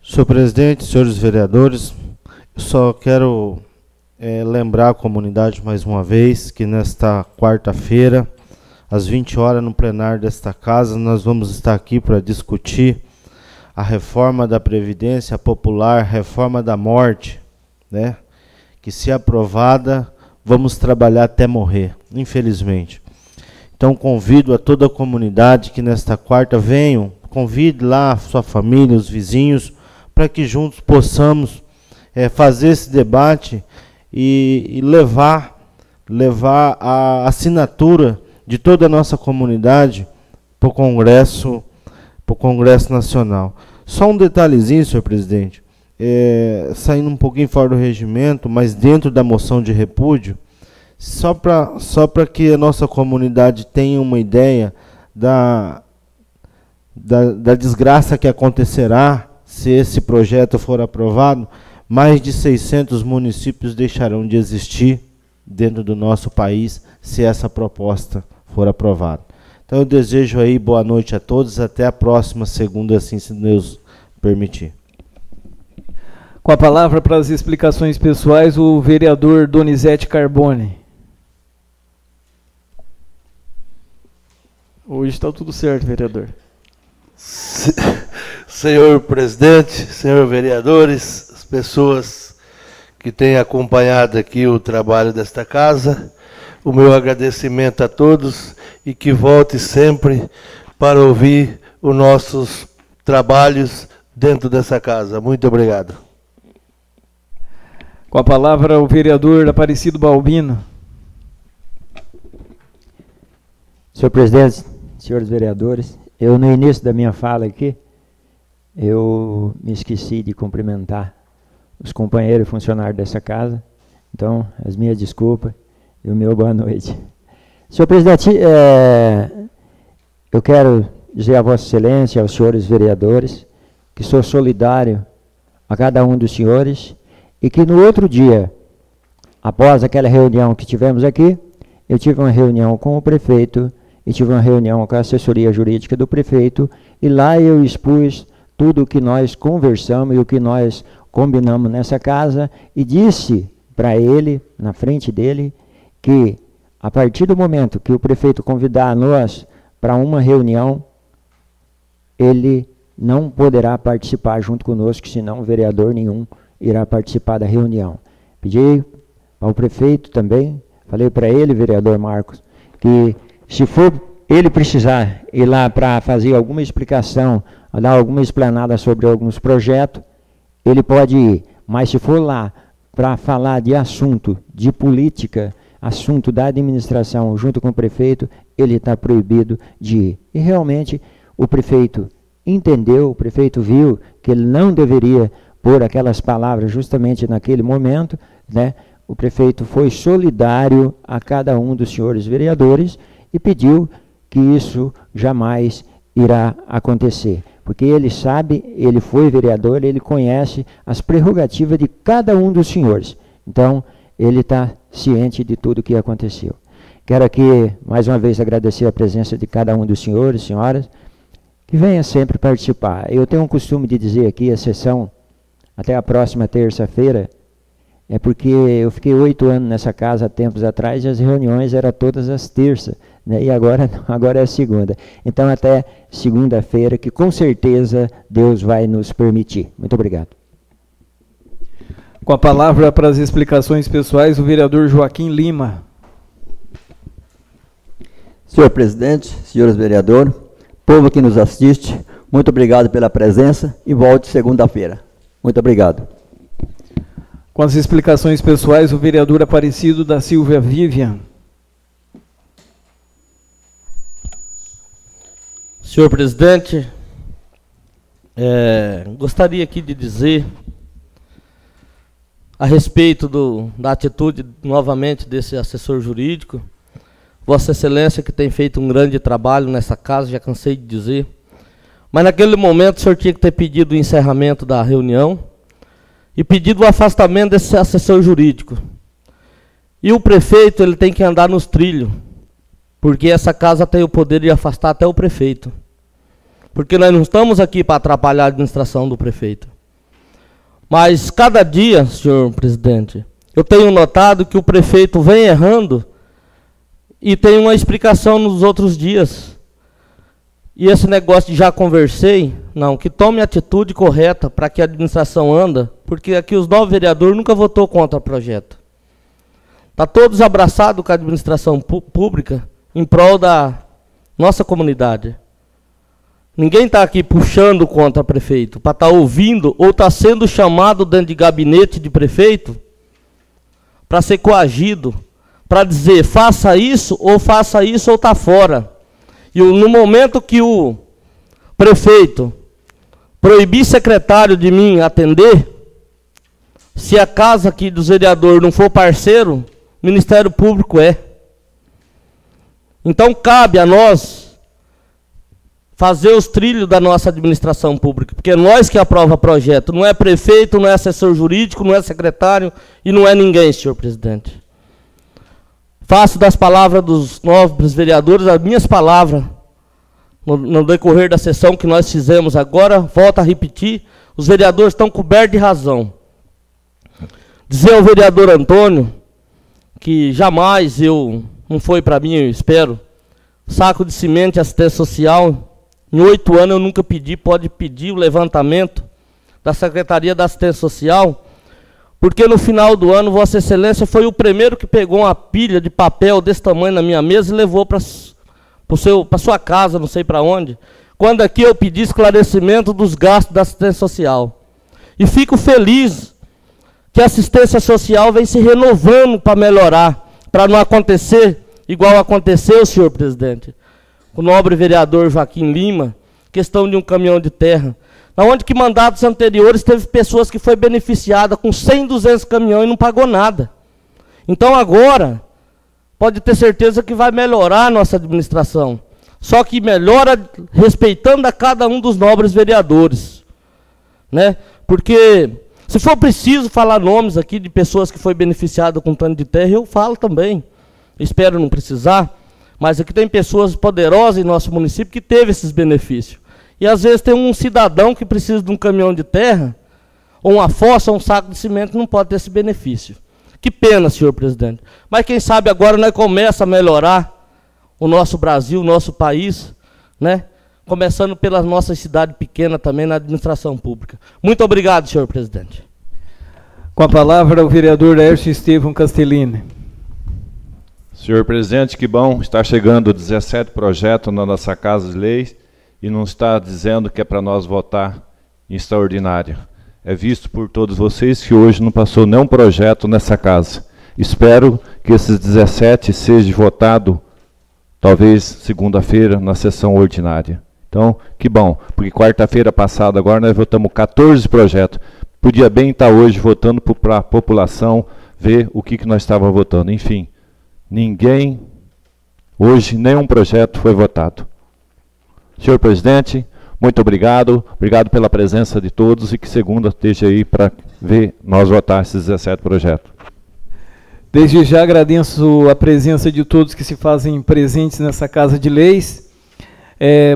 Senhor presidente, senhores vereadores, eu só quero lembrar a comunidade mais uma vez que nesta quarta-feira, às 20 horas, no plenário desta casa, nós vamos estar aqui para discutir a reforma da Previdência Popular, reforma da morte, né? Que, se aprovada, vamos trabalhar até morrer, infelizmente. Então, convido a toda a comunidade que nesta quarta venham, convide lá a sua família, os vizinhos, para que juntos possamos fazer esse debate e levar a assinatura de toda a nossa comunidade para o Congresso Nacional. Só um detalhezinho, senhor presidente, saindo um pouquinho fora do regimento, mas dentro da moção de repúdio, só para que a nossa comunidade tenha uma ideia da desgraça que acontecerá se esse projeto for aprovado. Mais de 600 municípios deixarão de existir dentro do nosso país se essa proposta for aprovada. Então eu desejo aí boa noite a todos, até a próxima segunda, assim, se Deus permitir. Com a palavra para as explicações pessoais, o vereador Donizete Carbone. Hoje está tudo certo, vereador. Senhor presidente, senhor vereadores, as pessoas que têm acompanhado aqui o trabalho desta casa, o meu agradecimento a todos e que volte sempre para ouvir os nossos trabalhos dentro dessa casa. Muito obrigado. Com a palavra o vereador Aparecido Balbino. Senhor presidente, senhores vereadores, eu no início da minha fala aqui, eu me esqueci de cumprimentar os companheiros e funcionários dessa casa. Então, as minhas desculpas e o meu boa noite. Senhor presidente, eu quero dizer a Vossa Excelência, aos senhores vereadores, que sou solidário a cada um dos senhores e que no outro dia, após aquela reunião que tivemos aqui, eu tive uma reunião com o prefeito e tive uma reunião com a assessoria jurídica do prefeito e lá eu expus tudo o que nós conversamos e o que nós combinamos nessa casa e disse para ele, na frente dele, que a partir do momento que o prefeito convidar nós para uma reunião, ele não poderá participar junto conosco, senão vereador nenhum irá participar da reunião. Pedi ao prefeito também, falei para ele, vereador Marcos, que se for ele precisar ir lá para fazer alguma explicação, dar alguma explanada sobre alguns projetos, ele pode ir, mas se for lá para falar de assunto, de política, assunto da administração junto com o prefeito, ele está proibido de ir. E realmente o prefeito entendeu, o prefeito viu que ele não deveria pôr aquelas palavras justamente naquele momento, né? O prefeito foi solidário a cada um dos senhores vereadores e pediu que isso jamais irá acontecer. Porque ele sabe, ele foi vereador, ele conhece as prerrogativas de cada um dos senhores. Então, ele está ciente de tudo o que aconteceu. Quero aqui, mais uma vez, agradecer a presença de cada um dos senhores e senhoras, que venha sempre participar. Eu tenho um costume de dizer aqui, a sessão, até a próxima terça-feira, é porque eu fiquei 8 anos nessa casa há tempos atrás e as reuniões eram todas as terças, né? E agora é a segunda. Então até segunda-feira, que com certeza Deus vai nos permitir. Muito obrigado. Com a palavra para as explicações pessoais, o vereador Joaquim Lima. Senhor presidente, senhores vereadores, povo que nos assiste, muito obrigado pela presença e volte segunda-feira. Muito obrigado. Com as explicações pessoais, o vereador Aparecido da Silva Vivian. Senhor presidente, gostaria aqui de dizer a respeito da atitude, novamente, desse assessor jurídico, Vossa Excelência, que tem feito um grande trabalho nessa casa, já cansei de dizer, mas naquele momento o senhor tinha que ter pedido o encerramento da reunião e pedido o afastamento desse assessor jurídico. E o prefeito, ele tem que andar nos trilhos, porque essa casa tem o poder de afastar até o prefeito. Porque nós não estamos aqui para atrapalhar a administração do prefeito. Mas cada dia, senhor presidente, eu tenho notado que o prefeito vem errando e tem uma explicação nos outros dias. E esse negócio de já conversei, não, que tome a atitude correta para que a administração anda, porque aqui os 9 vereadores nunca votou contra o projeto. Está todos abraçados com a administração pública em prol da nossa comunidade. Ninguém está aqui puxando contra o prefeito, para estar ouvindo ou está sendo chamado dentro de gabinete de prefeito para ser coagido, para dizer faça isso ou está fora. E no momento que o prefeito proibir secretário de mim atender, se a casa aqui dos vereadores não for parceiro, o Ministério Público é. Então cabe a nós fazer os trilhos da nossa administração pública, porque é nós que aprova projeto, não é prefeito, não é assessor jurídico, não é secretário e não é ninguém, senhor presidente. Faço das palavras dos nobres vereadores as minhas palavras no decorrer da sessão que nós fizemos agora. Volto a repetir, os vereadores estão cobertos de razão. Dizer ao vereador Antônio que jamais não foi para mim, eu espero, saco de cimento e assistência social. Em 8 anos eu nunca pedi, pode pedir o levantamento da Secretaria da Assistência Social, porque no final do ano, Vossa Excelência foi o primeiro que pegou uma pilha de papel desse tamanho na minha mesa e levou para sua casa, não sei para onde, quando aqui eu pedi esclarecimento dos gastos da assistência social. E fico feliz que a assistência social vem se renovando para melhorar, para não acontecer igual aconteceu, senhor presidente, com o nobre vereador Joaquim Lima, questão de um caminhão de terra. Onde que mandatos anteriores teve pessoas que foi beneficiada com 100, 200 caminhões e não pagou nada. Então agora, pode ter certeza que vai melhorar a nossa administração. Só que melhora respeitando a cada um dos nobres vereadores, né? Porque se for preciso falar nomes aqui de pessoas que foi beneficiadas com tanto de terra, eu falo também. Espero não precisar, mas aqui tem pessoas poderosas em nosso município que teve esses benefícios. E às vezes tem um cidadão que precisa de um caminhão de terra, ou uma fossa, ou um saco de cimento, que não pode ter esse benefício. Que pena, senhor presidente. Mas quem sabe agora nós começamos a melhorar o nosso Brasil, o nosso país, né? Começando pela nossa cidade pequena também na administração pública. Muito obrigado, senhor presidente. Com a palavra o vereador Laércio Estevão Castellini. Senhor presidente, que bom, está chegando 17 projetos na nossa Casa de Leis e não está dizendo que é para nós votar em extraordinária. É visto por todos vocês que hoje não passou nenhum projeto nessa casa. Espero que esses 17 sejam votados, talvez segunda-feira, na sessão ordinária. Então, que bom, porque quarta-feira passada agora nós votamos 14 projetos. Podia bem estar hoje votando para a população ver o que nós estávamos votando. Enfim, ninguém, hoje, nenhum projeto foi votado. Senhor presidente, muito obrigado. Obrigado pela presença de todos e que segunda esteja aí para ver nós votar esses 17 projetos. Desde já agradeço a presença de todos que se fazem presentes nessa Casa de Leis.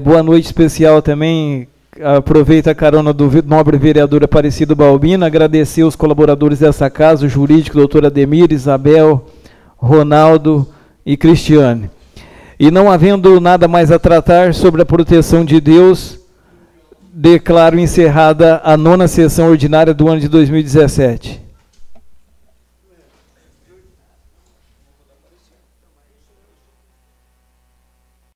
Boa noite especial também. Aproveito a carona do nobre vereador Aparecido Balbino, agradecer os colaboradores dessa casa, o jurídico, doutor Ademir, Isabel, Ronaldo e Cristiane. E não havendo nada mais a tratar sobre a proteção de Deus, declaro encerrada a 9ª sessão ordinária do ano de 2017.